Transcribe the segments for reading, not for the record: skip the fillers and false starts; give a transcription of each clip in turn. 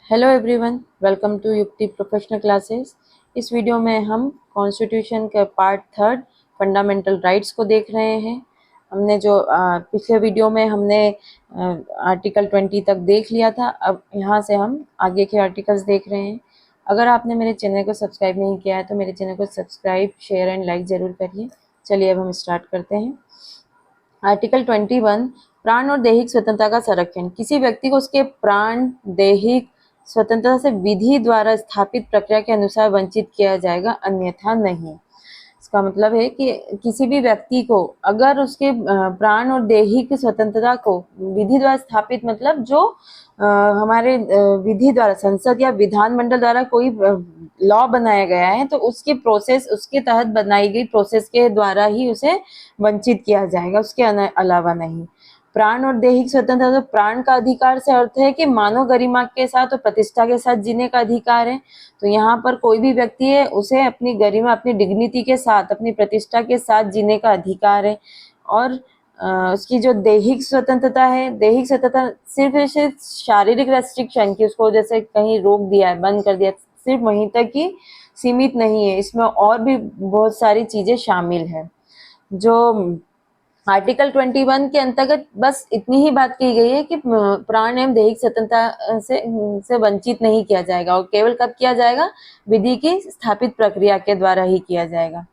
Hello everyone, welcome to युक्ति professional classes. इस video में हम कॉन्स्टिट्यूशन के पार्ट थर्ड फंडामेंटल राइट्स को देख रहे हैं। हमने जो पिछले वीडियो में हमने आर्टिकल 20 तक देख लिया था। अब यहाँ से हम आगे के आर्टिकल्स देख रहे हैं। अगर आपने मेरे चैनल को सब्सक्राइब नहीं किया है तो मेरे चैनल को सब्सक्राइब, शेयर एंड लाइक ज़रूर करिए। चलिए अब हम स्टार्ट करते हैं। आर्टिकल 21, प्राण और दैहिक स्वतंत्रता का संरक्षण। किसी व्यक्ति को उसके प्राण, दैहिक स्वतंत्रता से विधि द्वारा स्थापित प्रक्रिया के अनुसार वंचित किया जाएगा, अन्यथा नहीं। इसका मतलब है कि किसी भी व्यक्ति को अगर उसके प्राण और दैहिक स्वतंत्रता को विधि द्वारा स्थापित, मतलब जो हमारे विधि द्वारा संसद या विधानमंडल द्वारा कोई लॉ बनाया गया है तो उसकी प्रोसेस, उसके तहत बनाई गई प्रोसेस के द्वारा ही उसे वंचित किया जाएगा, उसके अलावा नहीं। प्राण और दैहिक स्वतंत्रता, तो प्राण का अधिकार से अर्थ है कि मानव गरिमा के साथ और प्रतिष्ठा के साथ जीने का अधिकार है। तो यहाँ पर कोई भी व्यक्ति है उसे अपनी गरिमा, अपनी डिग्निटी के साथ, अपनी प्रतिष्ठा के साथ जीने का अधिकार है। और उसकी जो दैहिक स्वतंत्रता है, दैहिक स्वतंत्रता सिर्फ शारीरिक रेस्ट्रिक्शन की, उसको जैसे कहीं रोक दिया है, बंद कर दिया, सिर्फ वहीं तक ही सीमित नहीं है, इसमें और भी बहुत सारी चीजें शामिल है। जो आर्टिकल 21 के अंतर्गत बस इतनी ही बात की गई है कि प्राण एवं दैहिक स्वतंत्रता से वंचित नहीं किया जाएगा, और केवल कब किया जाएगा? विधि की स्थापित प्रक्रिया के द्वारा ही किया जाएगा।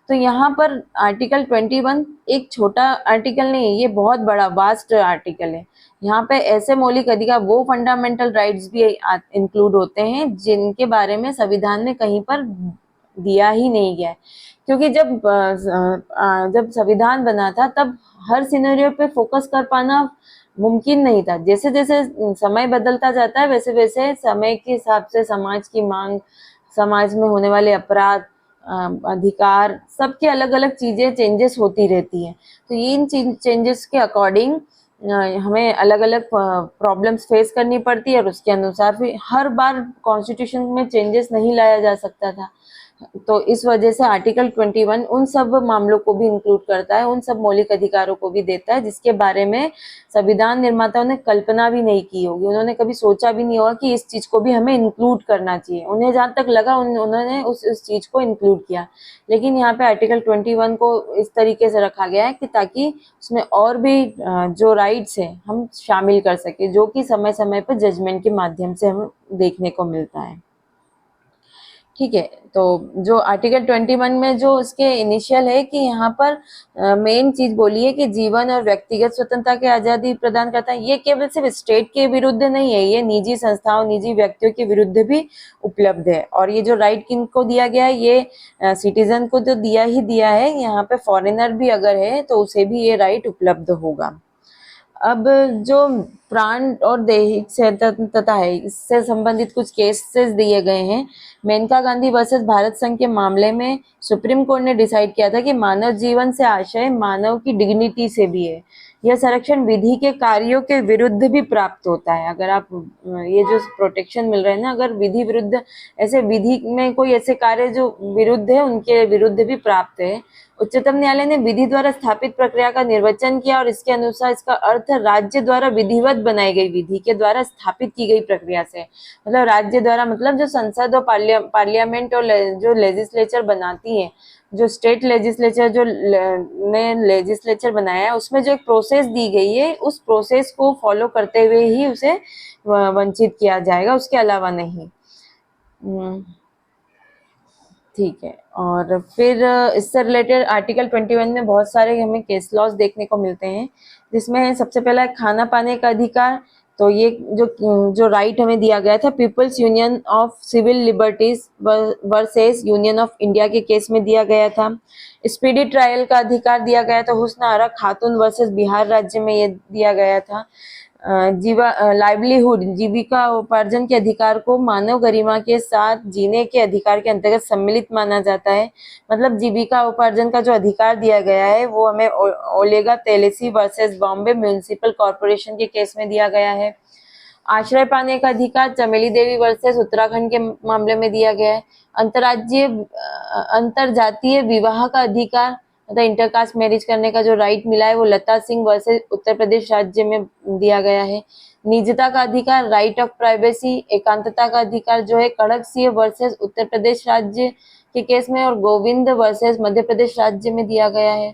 तो यहाँ पर आर्टिकल 21 एक छोटा आर्टिकल नहीं है, ये बहुत बड़ा वास्ट आर्टिकल है। यहाँ पे ऐसे मौलिक अधिकार, वो फंडामेंटल राइट्स भी इंक्लूड होते हैं जिनके बारे में संविधान में कहीं पर दिया ही नहीं गया है। क्योंकि जब संविधान बना था तब हर सिनेरियो पे फोकस कर पाना मुमकिन नहीं था। जैसे जैसे समय बदलता जाता है वैसे वैसे समय के हिसाब से समाज की मांग, समाज में होने वाले अपराध, अधिकार, सबके अलग अलग चीजें चेंजेस होती रहती हैं। तो इन चेंजेस के अकॉर्डिंग हमें अलग अलग प्रॉब्लम्स फेस करनी पड़ती है, और उसके अनुसार फिर हर बार कॉन्स्टिट्यूशन में चेंजेस नहीं लाया जा सकता था। तो इस वजह से आर्टिकल 21 उन सब मामलों को भी इंक्लूड करता है, उन सब मौलिक अधिकारों को भी देता है जिसके बारे में संविधान निर्माताओं ने कल्पना भी नहीं की होगी। उन्होंने कभी सोचा भी नहीं होगा कि इस चीज को भी हमें इंक्लूड करना चाहिए। उन्हें जहां तक लगा उन्होंने उस चीज को इंक्लूड किया। लेकिन यहाँ पे आर्टिकल 21 को इस तरीके से रखा गया है कि ताकि उसमें और भी जो राइट्स है हम शामिल कर सके, जो कि समय समय पर जजमेंट के माध्यम से हमें देखने को मिलता है। ठीक है, तो जो आर्टिकल 21 में जो उसके इनिशियल है कि यहाँ पर मेन चीज बोली है कि जीवन और व्यक्तिगत स्वतंत्रता की आजादी प्रदान करता है। ये केवल सिर्फ स्टेट के विरुद्ध नहीं है, ये निजी संस्थाओं, निजी व्यक्तियों के विरुद्ध भी उपलब्ध है। और ये जो राइट किनको दिया गया है, ये सिटीजन को तो दिया ही दिया है, यहाँ पे फॉरेनर भी अगर है तो उसे भी ये राइट उपलब्ध होगा। अब जो प्राण और दैहिक स्वतंत्रता है, इससे संबंधित कुछ केसेस दिए गए हैं। मेनका गांधी वर्सेस भारत संघ के मामले में सुप्रीम कोर्ट ने डिसाइड किया था कि मानव जीवन से आशय मानव की डिग्निटी से भी है। यह संरक्षण विधि के कार्यों के विरुद्ध भी प्राप्त होता है। अगर आप ये जो प्रोटेक्शन मिल रहा है ना, अगर विधि विरुद्ध, ऐसे विधि में कोई ऐसे कार्य जो विरुद्ध है उनके विरुद्ध भी प्राप्त है। उच्चतम न्यायालय ने विधि द्वारा स्थापित प्रक्रिया का निर्वचन किया, और इसके अनुसार इसका अर्थ राज्य द्वारा विधिवत बनाई गई विधि के द्वारा स्थापित की गई प्रक्रिया से, मतलब राज्य द्वारा, मतलब जो संसद और पार्लियामेंट और जो लेजिस्लेचर बनाती है, जो स्टेट लेजिस्लेचर जो ने लेजिस्लेचर बनाया है, उसमें जो एक प्रोसेस दी गई है उस प्रोसेस को फॉलो करते हुए ही उसे वंचित किया जाएगा, उसके अलावा नहीं। ठीक है, और फिर इससे रिलेटेड आर्टिकल 21 में बहुत सारे हमें केस लॉज देखने को मिलते हैं, जिसमें सबसे पहला है खाना पाने का अधिकार। तो ये जो राइट हमें दिया गया था, People's Union of Civil Liberties versus Union of India के केस में दिया गया था। स्पीडी ट्रायल का अधिकार दिया गया था हुस्न आरा खातून वर्सेस बिहार राज्य में, ये दिया गया था। लाइवलीहुड, जीविका उपार्जन के अधिकार को मानव गरिमा के साथ जीने के अधिकार के अंतर्गत सम्मिलित माना जाता है। मतलब जीविका उपार्जन का जो अधिकार दिया गया है वो हमें ओलेगा तेलेसी वर्सेस बॉम्बे म्यूनिसिपल कॉर्पोरेशन के केस में दिया गया है। आश्रय पाने का अधिकार चमेली देवी वर्सेस उत्तराखंड के मामले में दिया गया है। अंतरराज्यीय अंतरजातीय विवाह का अधिकार, मतलब इंटरकास्ट मैरिज करने का जो राइट मिला है वो लता सिंह वर्सेस उत्तर प्रदेश राज्य में दिया गया है। निजता का अधिकार, राइट ऑफ प्राइवेसी, एकांतता का अधिकार जो है खड़गसिंह वर्सेस उत्तर प्रदेश राज्य के केस में और गोविंद वर्सेस मध्य प्रदेश राज्य में दिया गया है।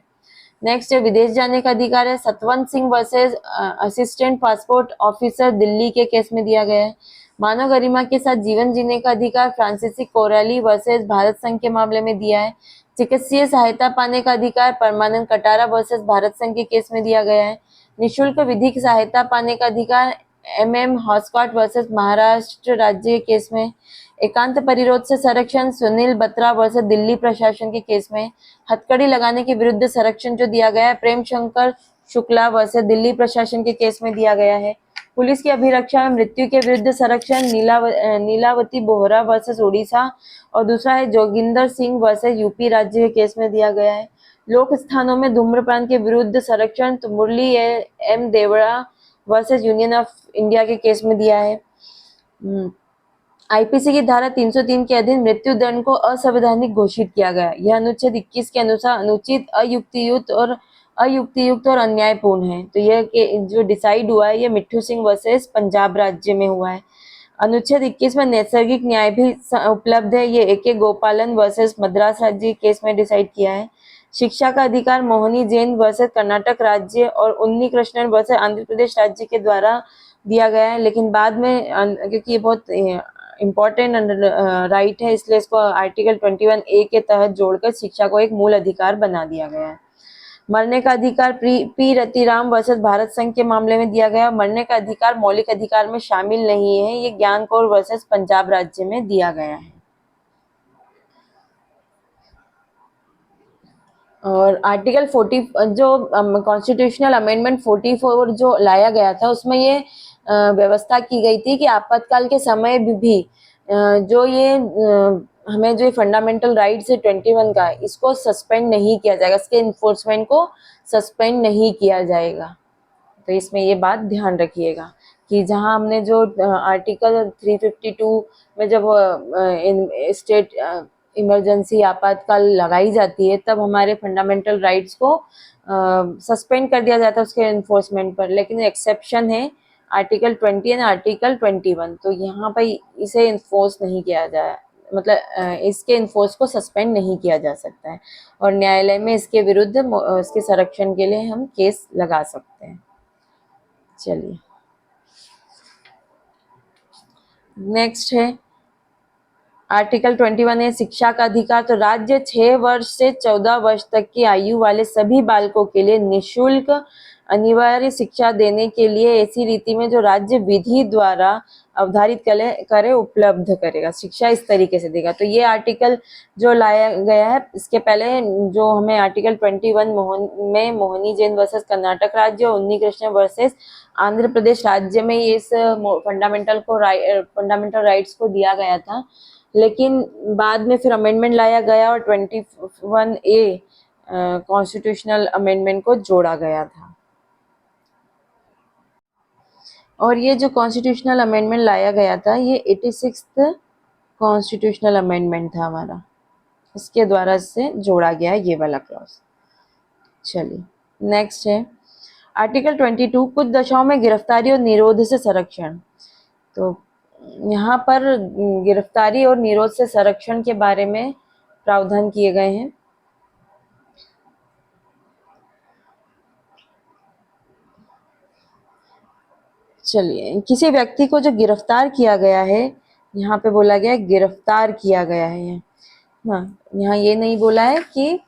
नेक्स्ट है विदेश जाने का अधिकार है Satwant Singh versus assistant passport officer Delhi के केस में दिया गया है। मानव गरिमा के साथ जीवन जीने का अधिकार फ्रांसीसी कोराली वर्सेस भारत संघ के मामले में दिया है। चिकित्सीय सहायता पाने का अधिकार परमानंद कटारा वर्सेस भारत संघ के केस में दिया गया है। निःशुल्क विधिक सहायता पाने का अधिकार MM हॉस्कॉट वर्सेस महाराष्ट्र राज्य के केस में। एकांत परिरोध से संरक्षण सुनील बत्रा वर्सेस दिल्ली प्रशासन के केस में। हथकड़ी लगाने के विरुद्ध संरक्षण जो दिया गया है प्रेम शंकर शुक्ला वर्सेस दिल्ली प्रशासन के केस में दिया गया है। पुलिस की अभिरक्षा में मृत्यु के विरुद्ध संरक्षण नीलावती बोहरा वर्सेस उड़ीसा और दूसरा है जोगिंदर सिंह वर्सेस यूपी राज्य के केस में दिया गया है। लोक स्थानों में धूम्रपान के विरुद्ध संरक्षण तो Murali M Deora versus Union of India के केस में दिया है। आईपीसी की धारा 303 के अधीन मृत्यु दंड को असंवैधानिक घोषित किया गया। यह अनुच्छेद 21 के अनुसार अनुचित, अयुक्तियुक्त और अन्यायपूर्ण है। तो यह जो डिसाइड हुआ है ये मिट्ठू सिंह वर्सेस पंजाब राज्य में हुआ है। अनुच्छेद 21 में नैसर्गिक न्याय भी उपलब्ध है। ये AK गोपालन वर्सेस मद्रास राज्य केस में डिसाइड किया है। शिक्षा का अधिकार मोहनी जैन वर्सेस कर्नाटक राज्य और उन्नी कृष्णन वर्सेस आंध्र प्रदेश राज्य के द्वारा दिया गया है, लेकिन बाद में क्योंकि ये बहुत इम्पोर्टेंट राइट है इसलिए इसको आर्टिकल 21A के तहत जोड़कर शिक्षा को एक मूल अधिकार बना दिया गया है। मरने का अधिकार P रतिराम वर्सेस भारत संघ के मामले में दिया गया। मरने का अधिकार मौलिक अधिकार में शामिल नहीं है, ये ज्ञान कौर वर्सेस पंजाब राज्य में दिया गया है। और आर्टिकल 40 जो कॉन्स्टिट्यूशनल अमेंडमेंट 44 जो लाया गया था उसमें ये व्यवस्था की गई थी कि आपातकाल के समय भी जो ये हमें जो फंडामेंटल राइट्स है 21 का इसको सस्पेंड नहीं किया जाएगा, इसके इन्फोर्समेंट को सस्पेंड नहीं किया जाएगा। तो इसमें ये बात ध्यान रखिएगा कि जहां हमने जो आर्टिकल 352 में जब स्टेट इमरजेंसी आपातकाल लगाई जाती है तब हमारे फंडामेंटल राइट्स को सस्पेंड कर दिया जाता है उसके इन्फोर्समेंट पर, लेकिन एक्सेप्शन है आर्टिकल 20 एंड आर्टिकल 21। तो यहाँ पर इसे इन्फोर्स नहीं किया जाए, मतलब इसके इन्फोर्स को सस्पेंड नहीं किया जा सकता है और न्यायालय में इसके विरुद्ध इसके संरक्षण के लिए हम केस लगा सकते हैं। चलिए नेक्स्ट है आर्टिकल 21 है शिक्षा का अधिकार। तो राज्य 6 वर्ष से 14 वर्ष तक की आयु वाले सभी बालकों के लिए निःशुल्क अनिवार्य शिक्षा देने के लिए ऐसी रीति में जो राज्य विधि द्वारा अवधारित करे उपलब्ध करेगा, शिक्षा इस तरीके से देगा। तो ये आर्टिकल जो लाया गया है इसके पहले जो हमें आर्टिकल 21 में मोहनी जैन वर्सेस कर्नाटक राज्य और उन्नी कृष्ण वर्सेस आंध्र प्रदेश राज्य में इस फंडामेंटल राइट्स को दिया गया था, लेकिन बाद में फिर अमेंडमेंट लाया गया और 21A कॉन्स्टिट्यूशनल अमेंडमेंट को जोड़ा गया था। और ये जो कॉन्स्टिट्यूशनल अमेंडमेंट लाया गया था ये 86th कॉन्स्टिट्यूशनल अमेंडमेंट था हमारा, इसके द्वारा से जोड़ा गया ये वाला क्लॉज। चलिए नेक्स्ट है आर्टिकल 22 कुछ दशाओं में गिरफ्तारी और निरोध से संरक्षण। तो यहाँ पर गिरफ्तारी और निरोध से संरक्षण के बारे में प्रावधान किए गए हैं। चलिए किसी व्यक्ति को जो गिरफ्तार किया गया है, यहाँ पे बोला गया है गिरफ्तार किया गया है, हाँ यहाँ ये नहीं बोला है कि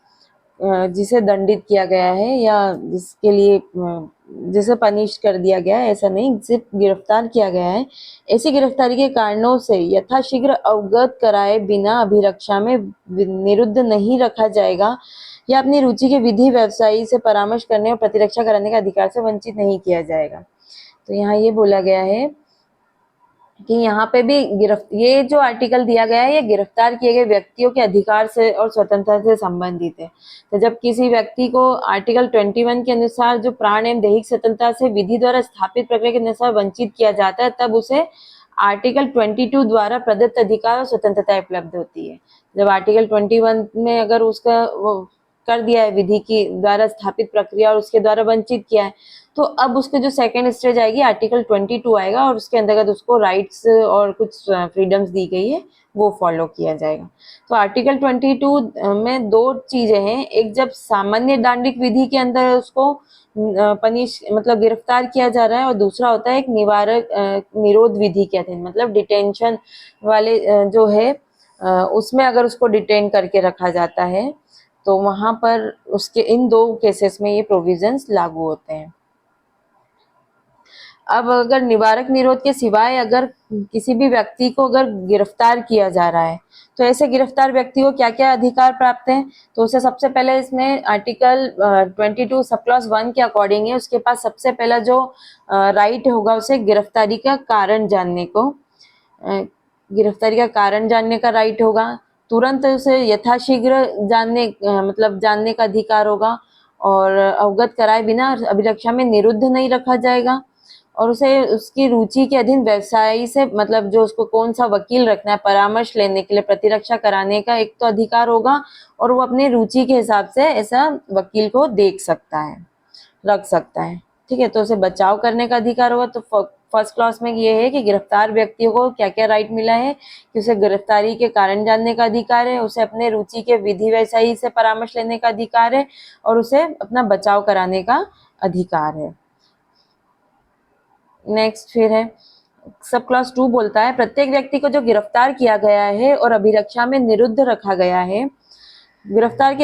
जिसे दंडित किया गया है या जिसके लिए जिसे पनिश कर दिया गया है, ऐसा नहीं, सिर्फ गिरफ्तार किया गया है। ऐसी गिरफ्तारी के कारणों से यथाशीघ्र अवगत कराए बिना अभिरक्षा में निरुद्ध नहीं रखा जाएगा या अपनी रुचि के विधि व्यवसायी से परामर्श करने और प्रतिरक्षा कराने के अधिकार से वंचित नहीं किया जाएगा। तो यहाँ ये बोला गया है कि यहाँ पे भी ये जो आर्टिकल दिया गया है ये गिरफ्तार किए गए व्यक्तियों के अधिकार से और स्वतंत्रता से संबंधित है। तो जब किसी व्यक्ति को आर्टिकल 21 के अनुसार जो प्राण एवं दैहिक स्वतंत्रता से विधि द्वारा स्थापित प्रक्रिया के अनुसार वंचित किया जाता है तब उसे आर्टिकल 22 द्वारा प्रदत्त अधिकार और स्वतंत्रता उपलब्ध होती है। जब आर्टिकल 21 में अगर उसका कर दिया है विधि की द्वारा स्थापित प्रक्रिया और उसके द्वारा वंचित किया है तो अब उसके जो सेकेंड स्टेज आएगी आर्टिकल 22 आएगा और उसके अंतर्गत उसको राइट्स और कुछ फ्रीडम्स दी गई है वो फॉलो किया जाएगा। तो आर्टिकल 22 में दो चीजें हैं, एक जब सामान्य दंडिक विधि के अंदर उसको पनिश मतलब गिरफ्तार किया जा रहा है और दूसरा होता है एक निवारक निरोध विधि के अधीन, मतलब डिटेंशन वाले जो है उसमें अगर उसको डिटेन करके रखा जाता है तो वहां पर उसके इन दो केसेस में ये प्रोविजंस लागू होते हैं। अब अगर निवारक निरोध के सिवाय अगर किसी भी व्यक्ति को अगर गिरफ्तार किया जा रहा है तो ऐसे गिरफ्तार व्यक्ति को क्या क्या अधिकार प्राप्त हैं, तो उसे सबसे पहले इसमें आर्टिकल 22 सब क्लॉज 1 के अकॉर्डिंग है उसके पास सबसे पहला जो राइट होगा उसे गिरफ्तारी का कारण जानने को गिरफ्तारी का कारण जानने का राइट होगा। तुरंत उसे यथाशीघ्र मतलब जानने का अधिकार होगा और अवगत कराए बिना अभिरक्षा में निरुद्ध नहीं रखा जाएगा और उसे उसकी रुचि के अधीन व्यवसायी से मतलब जो उसको कौन सा वकील रखना है परामर्श लेने के लिए प्रतिरक्षा कराने का एक तो अधिकार होगा और वो अपनी रुचि के हिसाब से ऐसा वकील को देख सकता है रख सकता है। ठीक है, तो उसे बचाव करने का अधिकार होगा। तो फर्स्ट क्लॉज में ये है कि गिरफ्तार व्यक्तियों को क्या क्या राइट मिला है कि उसे गिरफ्तारी के कारण जानने का अधिकार है, उसे अपने रुचि के विधि व्यवसायी से परामर्श लेने का अधिकार है और उसे अपना बचाव कराने का अधिकार है। नेक्स्ट फिर है सब क्लॉज 2 बोलता है प्रत्येक व्यक्ति को जो गिरफ्तार किया गया है और अभिरक्षा में निरुद्ध रखा गया है गिरफ्तारी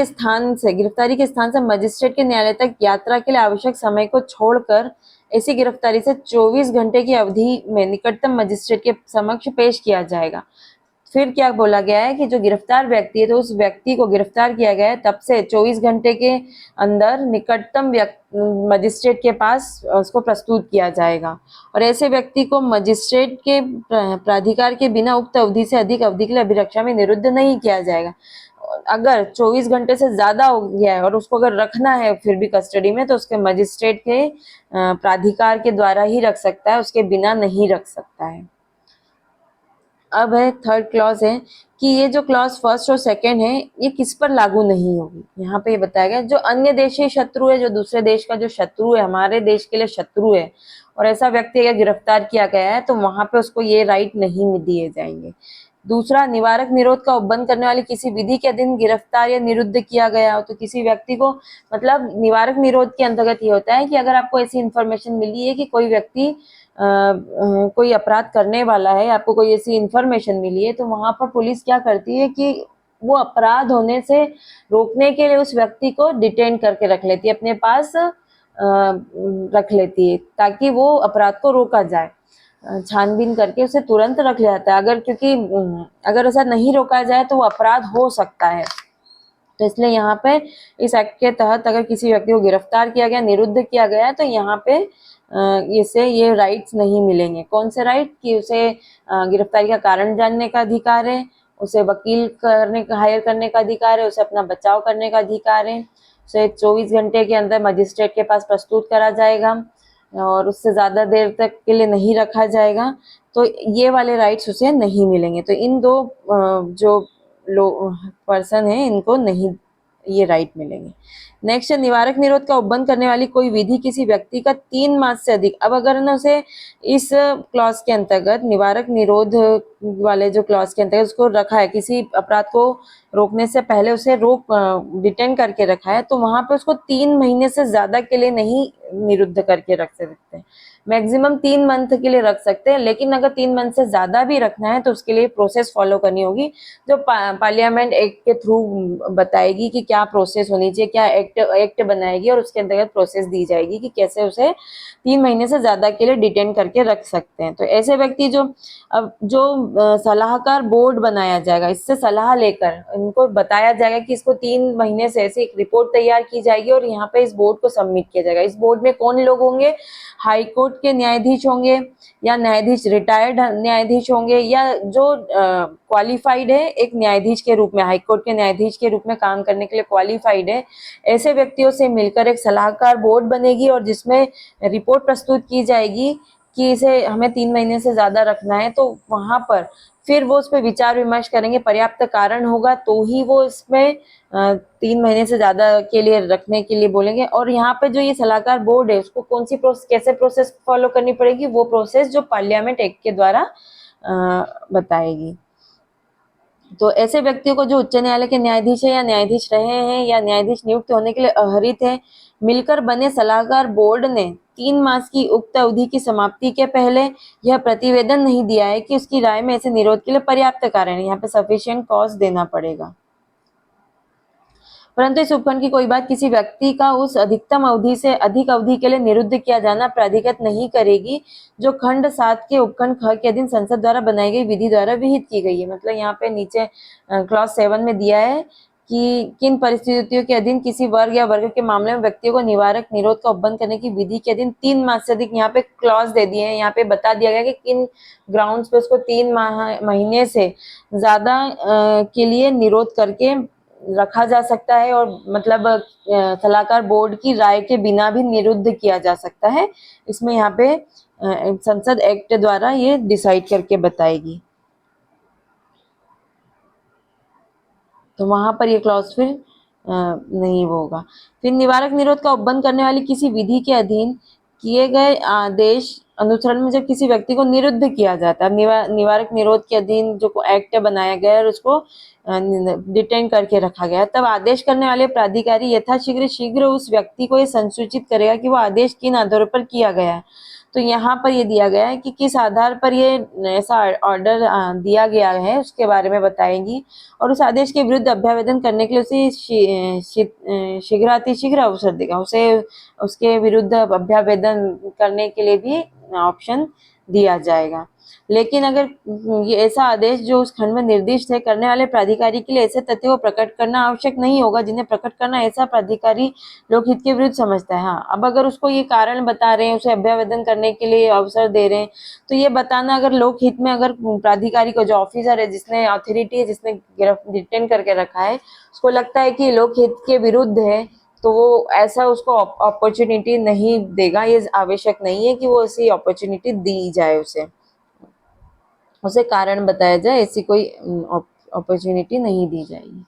के स्थान से मजिस्ट्रेट के न्यायालय तक यात्रा के लिए आवश्यक समय को छोड़कर ऐसी गिरफ्तारी से 24 घंटे की अवधि में निकटतम मजिस्ट्रेट के समक्ष पेश किया जाएगा। फिर क्या बोला गया है कि जो गिरफ्तार व्यक्ति है तो उस व्यक्ति को गिरफ्तार किया गया है तब से 24 घंटे के अंदर निकटतम मजिस्ट्रेट के पास उसको प्रस्तुत किया जाएगा और ऐसे व्यक्ति को मजिस्ट्रेट के प्राधिकार के बिना उक्त अवधि से अधिक अवधि के लिए अभिरक्षा में निरुद्ध नहीं किया जाएगा। अगर 24 घंटे से ज्यादा हो गया है और उसको अगर रखना है फिर भी कस्टडी में तो उसके मजिस्ट्रेट के प्राधिकार के द्वारा ही रख सकता है, उसके बिना नहीं रख सकता है। अब है थर्ड क्लॉज है कि ये जो क्लॉज फर्स्ट और सेकंड है ये किस पर लागू नहीं होगी। यहाँ पे ये बताया गया जो अन्य देशी शत्रु है, जो दूसरे देश का जो शत्रु है हमारे देश के लिए शत्रु है और ऐसा व्यक्ति अगर गिरफ्तार किया गया है तो वहां पे उसको ये राइट नहीं दिए जाएंगे। दूसरा, निवारक निरोध का उपबंध करने वाली किसी विधि के अधीन गिरफ्तार या निरुद्ध किया गया हो तो किसी व्यक्ति को मतलब निवारक निरोध के अंतर्गत ये होता है कि अगर आपको ऐसी इंफॉर्मेशन मिली है कि कोई व्यक्ति कोई अपराध करने वाला है, आपको कोई ऐसी इंफॉर्मेशन मिली है तो वहां पर पुलिस क्या करती है कि वो अपराध होने से रोकने के लिए उस व्यक्ति को डिटेन करके रख लेती है, अपने पास रख लेती है ताकि वो अपराध को रोका जाए। छानबीन करके उसे तुरंत रख लिया जाता है अगर क्योंकि अगर ऐसा नहीं रोका जाए तो वो अपराध हो सकता है। तो इसलिए यहाँ पे इस एक्ट के तहत अगर किसी व्यक्ति को गिरफ्तार किया गया, निरुद्ध किया गया तो यहाँ पे इसे ये राइट्स नहीं मिलेंगे। कौन से राइट कि उसे गिरफ्तारी का कारण जानने का अधिकार है, उसे वकील हायर करने का अधिकार है, उसे अपना बचाव करने का अधिकार है, उसे 24 घंटे के अंदर मजिस्ट्रेट के पास प्रस्तुत करा जाएगा और उससे ज्यादा देर तक के लिए नहीं रखा जाएगा। तो ये वाले राइट्स उसे नहीं मिलेंगे। तो इन दो जो पर्सन है इनको नहीं ये राइट मिलेंगे। नेक्स्ट, निवारक निरोध का उपबंध करने वाली कोई विधि किसी व्यक्ति का 3 मास से अधिक, अब अगर ना उसे इस क्लॉज के अंतर्गत निवारक निरोध वाले जो क्लॉज के अंतर्गत उसको रखा है, किसी अपराध को रोकने से पहले उसे डिटेन करके रखा है तो वहां पे उसको 3 महीने से ज्यादा के लिए नहीं निरुद्ध करके रख सकते, मैक्सिमम 3 मंथ के लिए रख सकते हैं। लेकिन अगर 3 मंथ से ज्यादा भी रखना है तो उसके लिए प्रोसेस फॉलो करनी होगी जो पार्लियामेंट एक्ट के थ्रू बताएगी कि क्या प्रोसेस होनी चाहिए, क्या एक्ट बनाएगी और उसके अंतर्गत प्रोसेस दी जाएगी कि कैसे उसे 3 महीने से ज्यादा के लिए डिटेन करके रख सकते हैं। तो ऐसे व्यक्ति जो सलाहकार बोर्ड बनाया जाएगा, इससे सलाह लेकर इनको बताया जाएगा कि इसको 3 महीने से ऐसे एक रिपोर्ट तैयार की जाएगी और यहाँ पे इस बोर्ड को सबमिट किया जाएगा। इस बोर्ड में कौन लोग होंगे, हाई कोर्ट के न्यायाधीश होंगे या न्यायाधीश रिटायर्ड न्यायाधीश होंगे या जो क्वालिफाइड है एक न्यायाधीश के रूप में, हाई कोर्ट के न्यायाधीश के रूप में काम करने के लिए क्वालिफाइड है, ऐसे व्यक्तियों से मिलकर एक सलाहकार बोर्ड बनेगी और जिसमें रिपोर्ट प्रस्तुत की जाएगी कि इसे हमें 3 महीने से ज़्यादा रखना है, तो वहाँ पर फिर वो उस पे विचार विमर्श करेंगे, पर्याप्त कारण होगा तो ही वो इसमें 3 महीने से ज़्यादा के लिए रखने के लिए बोलेंगे। और यहाँ पे जो ये सलाहकार बोर्ड है उसको कौन सी कैसे प्रोसेस फॉलो करनी पड़ेगी, वो प्रोसेस जो पार्लियामेंट एक्ट के द्वारा बताएगी। तो ऐसे व्यक्तियों को जो उच्च न्यायालय के न्यायाधीश है या न्यायाधीश रहे हैं या न्यायाधीश नियुक्त होने के लिए अहरित है, मिलकर बने सलाहकार बोर्ड ने 3 मास की उक्त अवधि की समाप्ति के पहले यह प्रतिवेदन नहीं दिया है कि उसकी राय में ऐसे निरोध के लिए पर्याप्त कारण है, यहाँ पे सफिशिएंट कॉज देना पड़ेगा। परंतु इस उपखंड की कोई बात किसी व्यक्ति का उस अधिकतम अवधि से अधिक अवधि के लिए निरुद्ध किया जाना प्राधिगत नहीं करेगी जो खंड 7 के उपखंड ख के अधीन संसद द्वारा बनाई गई विधि द्वारा विहित की गई है। मतलब यहाँ पे नीचे क्लॉज 7 में दिया है कि किन परिस्थितियों के अधीन किसी वर्ग या वर्ग के मामले में व्यक्तियों को निवारक निरोध का उपबंध करने की विधि के अधीन 3 मास से अधिक, यहाँ पे क्लॉज दे दिए हैं, यहाँ पे बता दिया गया कि किन ग्राउंड्स पे उसको 3 महीने से ज्यादा के लिए निरोध करके रखा जा सकता है, और मतलब सलाहकार बोर्ड की राय के बिना भी निरुद्ध किया जा सकता है। इसमें यहाँ पे संसद एक्ट द्वारा ये डिसाइड करके बताएगी। तो वहां पर ये क्लॉज फिर नहीं होगा। फिर निवारक निरोध का उपबंध करने वाली किसी विधि के अधीन किए गए आदेश अनुसरण में जब किसी व्यक्ति को निरुद्ध किया जाता है, निवारक निरोध के अधीन जो एक्ट बनाया गया है और उसको डिटेन करके रखा गया, तब आदेश करने वाले प्राधिकारी शीघ्र उस व्यक्ति को ये संसूचित करेगा कि वो आदेश किन आधारों पर किया गया है। तो यहाँ पर ये दिया गया है कि किस आधार पर ये ऐसा ऑर्डर दिया गया है उसके बारे में बताएंगी, और उस आदेश के विरुद्ध अभ्यावेदन करने के लिए उसे शीघ्रातिशीघ्र अवसर देगा, उसे उसके विरुद्ध अभ्यावेदन करने के लिए भी ऑप्शन दिया जाएगा। लेकिन अगर ये ऐसा आदेश जो उस खंड में निर्दिष्ट है करने वाले प्राधिकारी के लिए ऐसे तथ्यों को प्रकट करना आवश्यक नहीं होगा जिन्हें प्रकट करना ऐसा प्राधिकारी लोकहित के विरुद्ध समझता है। हाँ, अब अगर उसको ये कारण बता रहे हैं, उसे अभ्यावेदन करने के लिए अवसर दे रहे हैं, तो ये बताना अगर लोकहित में अगर प्राधिकारी को जो ऑफिसर है जिसने अथॉरिटी है जिसने डिटेन करके रखा है उसको लगता है कि लोकहित के विरुद्ध है, तो वो ऐसा उसको अपॉर्चुनिटी नहीं देगा। ये आवश्यक नहीं है कि वो ऐसी अपॉर्चुनिटी दी जाए, उसे कारण बताया जाए, ऐसी कोई अपॉर्चुनिटी नहीं दी जाएगी।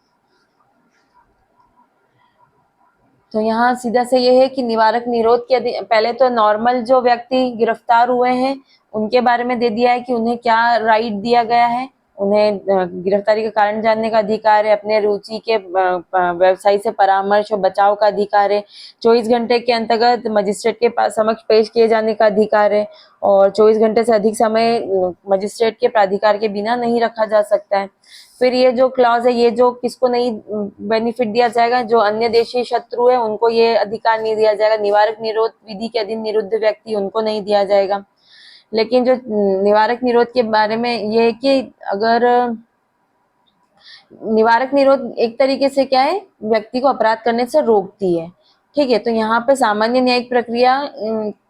तो यहाँ सीधा से ये है कि निवारक निरोध के पहले तो नॉर्मल जो व्यक्ति गिरफ्तार हुए हैं उनके बारे में दे दिया है कि उन्हें क्या राइट दिया गया है, उन्हें गिरफ्तारी का कारण जानने का अधिकार है, अपने रुचि के व्यवसायी से परामर्श और बचाव का अधिकार है, 24 घंटे के अंतर्गत मजिस्ट्रेट के पास समक्ष पेश किए जाने का अधिकार है, और 24 घंटे से अधिक समय मजिस्ट्रेट के प्राधिकार के बिना नहीं रखा जा सकता है। फिर ये जो क्लॉज है, ये जो किसको नहीं बेनिफिट दिया जाएगा, जो अन्य देशी शत्रु है उनको ये अधिकार नहीं दिया जाएगा। निवारक निरोध विधि के अधीन निरुद्ध व्यक्ति उनको नहीं दिया जाएगा। लेकिन जो निवारक निरोध के बारे में ये है कि अगर निवारक निरोध एक तरीके से क्या है, व्यक्ति को अपराध करने से रोकती है, ठीक है। तो यहाँ पे सामान्य न्यायिक प्रक्रिया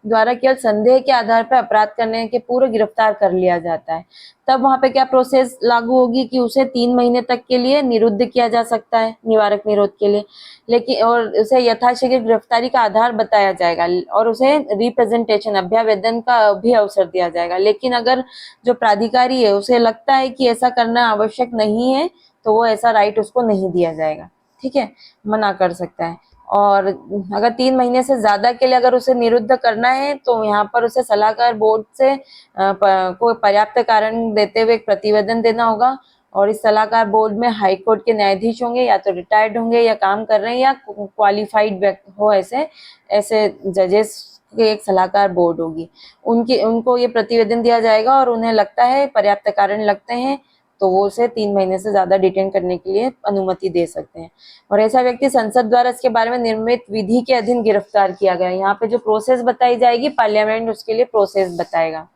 द्वारा केवल संदेह के आधार पर अपराध करने के पूर्व गिरफ्तार कर लिया जाता है, तब वहां पे क्या प्रोसेस लागू होगी कि उसे 3 महीने तक के लिए निरुद्ध किया जा सकता है निवारक निरोध के लिए, लेकिन और उसे यथाशीघ्र गिरफ्तारी का आधार बताया जाएगा और उसे रिप्रेजेंटेशन अभ्यावेदन का भी अवसर दिया जाएगा। लेकिन अगर जो प्राधिकारी है उसे लगता है कि ऐसा करना आवश्यक नहीं है, तो वो ऐसा राइट उसको नहीं दिया जाएगा, ठीक है, मना कर सकता है। और अगर 3 महीने से ज्यादा के लिए अगर उसे निरुद्ध करना है तो यहाँ पर उसे सलाहकार बोर्ड से कोई पर्याप्त कारण देते हुए एक प्रतिवेदन देना होगा, और इस सलाहकार बोर्ड में हाई कोर्ट के न्यायाधीश होंगे, या तो रिटायर्ड होंगे या काम कर रहे हैं या क्वालिफाइड हो, ऐसे ऐसे जजेस की एक सलाहकार बोर्ड होगी, उनको ये प्रतिवेदन दिया जाएगा और उन्हें लगता है पर्याप्त कारण लगते हैं तो वो उसे 3 महीने से ज्यादा डिटेन करने के लिए अनुमति दे सकते हैं। और ऐसा व्यक्ति संसद द्वारा इसके बारे में निर्मित विधि के अधीन गिरफ्तार किया गया। यहाँ पे जो प्रोसेस बताई जाएगी पार्लियामेंट उसके लिए प्रोसेस बताएगा।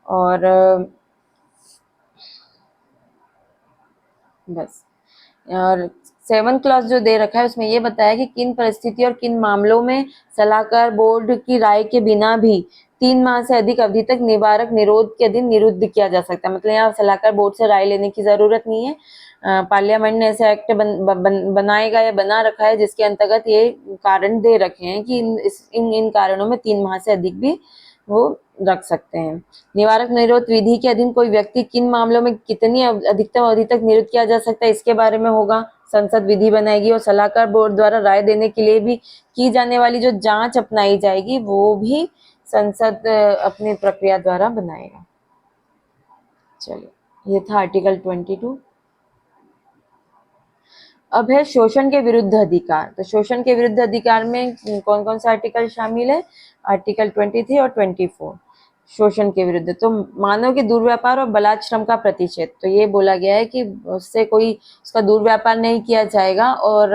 और बस, और 7 क्लॉज जो दे रखा है उसमें ये बताया कि किन परिस्थिति और किन मामलों में सलाहकार बोर्ड की राय के बिना भी 3 माह से अधिक अवधि तक निवारक निरोध के अधीन निरुद्ध किया जा सकता है। मतलब यहाँ सलाहकार बोर्ड से राय लेने की जरूरत नहीं है, पार्लियामेंट ने ऐसा एक्ट बनाएगा या बना रखा है जिसके अंतर्गत ये कारण दे रखे हैं कि इन कारणों में 3 माह से अधिक भी वो रख सकते हैं। निवारक निरोध विधि के अधीन कोई व्यक्ति किन मामलों में कितनी अधिकतम अवधि तक निरुद्ध किया जा सकता है, इसके बारे में होगा। संसद विधि बनाएगी और सलाहकार बोर्ड द्वारा राय देने के लिए भी की जाने वाली जो जांच अपनाई जाएगी वो भी संसद अपनी प्रक्रिया द्वारा बनाएगा। चलिए, ये था आर्टिकल 22। अब है शोषण के विरुद्ध अधिकार। तो शोषण के विरुद्ध अधिकार में कौन कौन सा आर्टिकल शामिल है? आर्टिकल 23 और 24। शोषण के विरुद्ध तो मानव के दुर्व्यापार और बलात्श्रम का प्रतिषेध। तो ये बोला गया है कि उससे कोई उसका दुर्व्यापार नहीं किया जाएगा और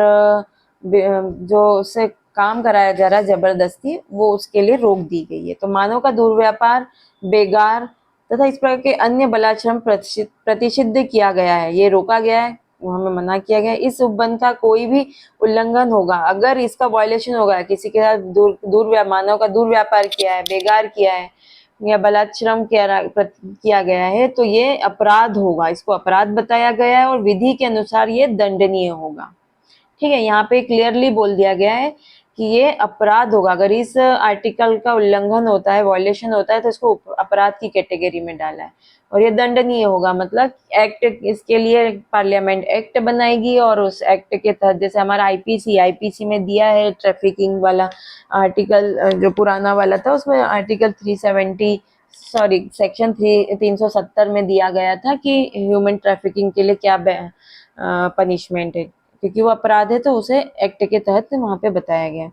जो उससे काम कराया जा रहा है जबरदस्ती, वो उसके लिए रोक दी गई है। तो मानव का दुर्व्यापार, बेगार तथा इस प्रकार के अन्य बलात्श्रम प्रतिषिद्ध किया गया है, ये रोका गया है, हमें मना किया गया है। इस उपबंध का कोई भी उल्लंघन होगा, अगर इसका वायलेशन होगा, किसी के साथ मानव का दुर्व्यापार किया है, बेगार किया है या बलात्श्रम किया गया है, तो ये अपराध होगा, इसको अपराध बताया गया है और विधि के अनुसार ये दंडनीय होगा। ठीक है, यहाँ पे क्लियरली बोल दिया गया है कि ये अपराध होगा। अगर इस आर्टिकल का उल्लंघन होता है, वायलेशन होता है, तो इसको अपराध की कैटेगरी में डाला है और ये दंडनीय होगा। मतलब एक्ट, इसके लिए पार्लियामेंट एक्ट बनाएगी और उस एक्ट के तहत, जैसे हमारा आईपीसी में दिया है ट्रैफिकिंग वाला आर्टिकल, जो पुराना वाला था, उसमें आर्टिकल 370 सेक्शन 370 में दिया गया था कि ह्यूमन ट्रैफिकिंग के लिए क्या पनिशमेंट है, क्योंकि वो अपराध है तो उसे एक्ट के तहत वहां पे बताया गया।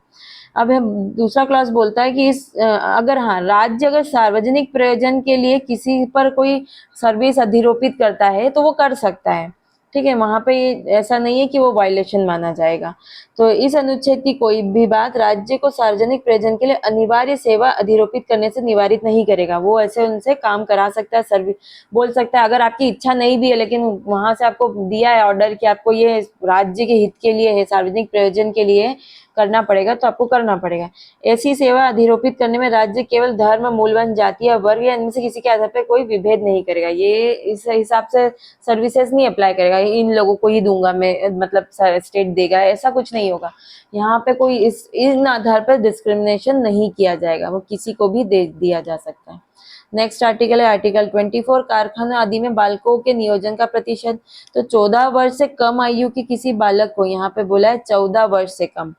अब दूसरा क्लास बोलता है कि अगर हाँ, राज्य अगर सार्वजनिक प्रयोजन के लिए किसी पर कोई सर्विस अधिरोपित करता है तो वो कर सकता है। ठीक है, वहां पे ऐसा नहीं है कि वो वायलेशन माना जाएगा। तो इस अनुच्छेद की कोई भी बात राज्य को सार्वजनिक प्रयोजन के लिए अनिवार्य सेवा अधिरोपित करने से निवारित नहीं करेगा। वो ऐसे उनसे काम करा सकता है, सर्विस बोल सकता है। अगर आपकी इच्छा नहीं भी है, लेकिन वहां से आपको दिया है ऑर्डर कि आपको ये राज्य के हित के लिए है, सार्वजनिक प्रयोजन के लिए करना पड़ेगा, तो आपको करना पड़ेगा। ऐसी सेवा अधिरोपित करने में राज्य केवल धर्म, मूलवान जाति या वर्ग या इनमें से किसी के आधार पर कोई विभेद नहीं करेगा। ये इस हिसाब से सर्विसेज नहीं अप्लाई करेगा, इन लोगों को ही दूंगा मैं, मतलब स्टेट देगा, ऐसा कुछ नहीं होगा। यहाँ पे कोई इन आधार पर डिस्क्रिमिनेशन नहीं किया जाएगा, वो किसी को भी दे दिया जा सकता है। नेक्स्ट आर्टिकल है आर्टिकल 24, कारखाना आदि में बालकों के नियोजन का प्रतिशत। तो 14 वर्ष से कम आयु के किसी बालक को, यहाँ पे बोला है 14 वर्ष से कम,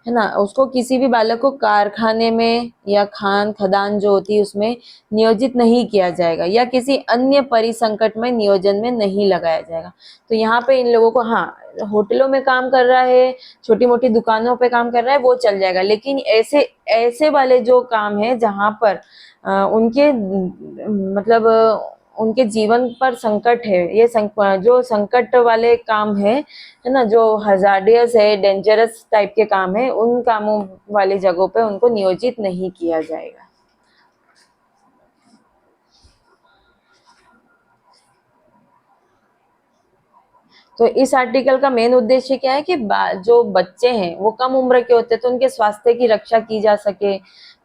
है ना, उसको किसी भी बालक को कारखाने में या खान खदान जो होती है उसमें नियोजित नहीं किया जाएगा या किसी अन्य परिसंकट में नियोजन में नहीं लगाया जाएगा। तो यहाँ पे इन लोगों को, हाँ, होटलों में काम कर रहा है, छोटी मोटी दुकानों पे काम कर रहा है, वो चल जाएगा। लेकिन ऐसे ऐसे वाले जो काम है जहाँ पर उनके मतलब उनके जीवन पर संकट है, ये जो संकट वाले काम है ना, जो हजार्डियस है, डेंजरस टाइप के काम है, उन कामों वाली जगहों पे उनको नियोजित नहीं किया जाएगा। तो इस आर्टिकल का मेन उद्देश्य क्या है कि जो बच्चे हैं वो कम उम्र के होते हैं, तो उनके स्वास्थ्य की रक्षा की जा सके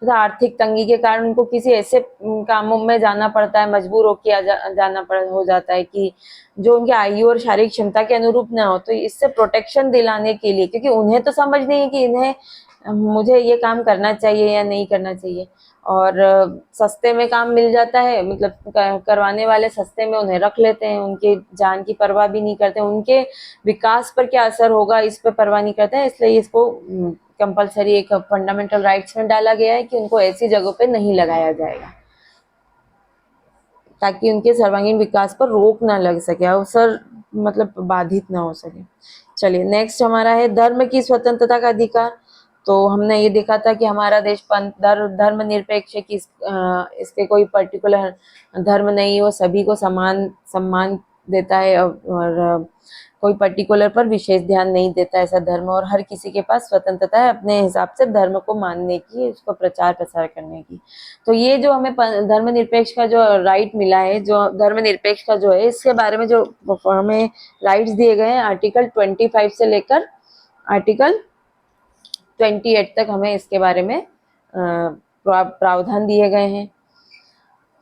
तथा आर्थिक तंगी के कारण उनको किसी ऐसे कामों में जाना पड़ता है, मजबूर हो किया जाना हो जाता है कि जो उनकी आयु और शारीरिक क्षमता के अनुरूप ना हो। तो इससे प्रोटेक्शन दिलाने के लिए, क्योंकि उन्हें तो समझ नहीं है कि इन्हें मुझे ये काम करना चाहिए या नहीं करना चाहिए, और सस्ते में काम मिल जाता है, मतलब करवाने वाले सस्ते में उन्हें रख लेते हैं, उनके जान की परवाह भी नहीं करते, उनके विकास पर क्या असर होगा इस पर परवाह नहीं करते हैं। इसलिए इसको कंपलसरी एक फंडामेंटल राइट्स में डाला गया है कि उनको ऐसी जगहों पे नहीं लगाया जाएगा, ताकि उनके सर्वांगीण विकास पर रोक ना लग सके, अवसर मतलब बाधित ना हो सके। चलिए, नेक्स्ट हमारा है धर्म की स्वतंत्रता का अधिकार। तो हमने ये देखा था कि हमारा देश धर्म निरपेक्ष है, कि इसके कोई पर्टिकुलर धर्म नहीं, वो सभी को समान सम्मान देता है और कोई पर्टिकुलर पर विशेष ध्यान नहीं देता ऐसा धर्म, और हर किसी के पास स्वतंत्रता है अपने हिसाब से धर्म को मानने की, उसको प्रचार प्रसार करने की। तो ये जो हमें धर्मनिरपेक्ष का जो राइट मिला है, जो धर्मनिरपेक्ष का जो है, इसके बारे में जो हमें राइट्स दिए गए हैं आर्टिकल 25 से लेकर आर्टिकल 28 तक, हमें इसके बारे में प्रावधान दिए गए हैं।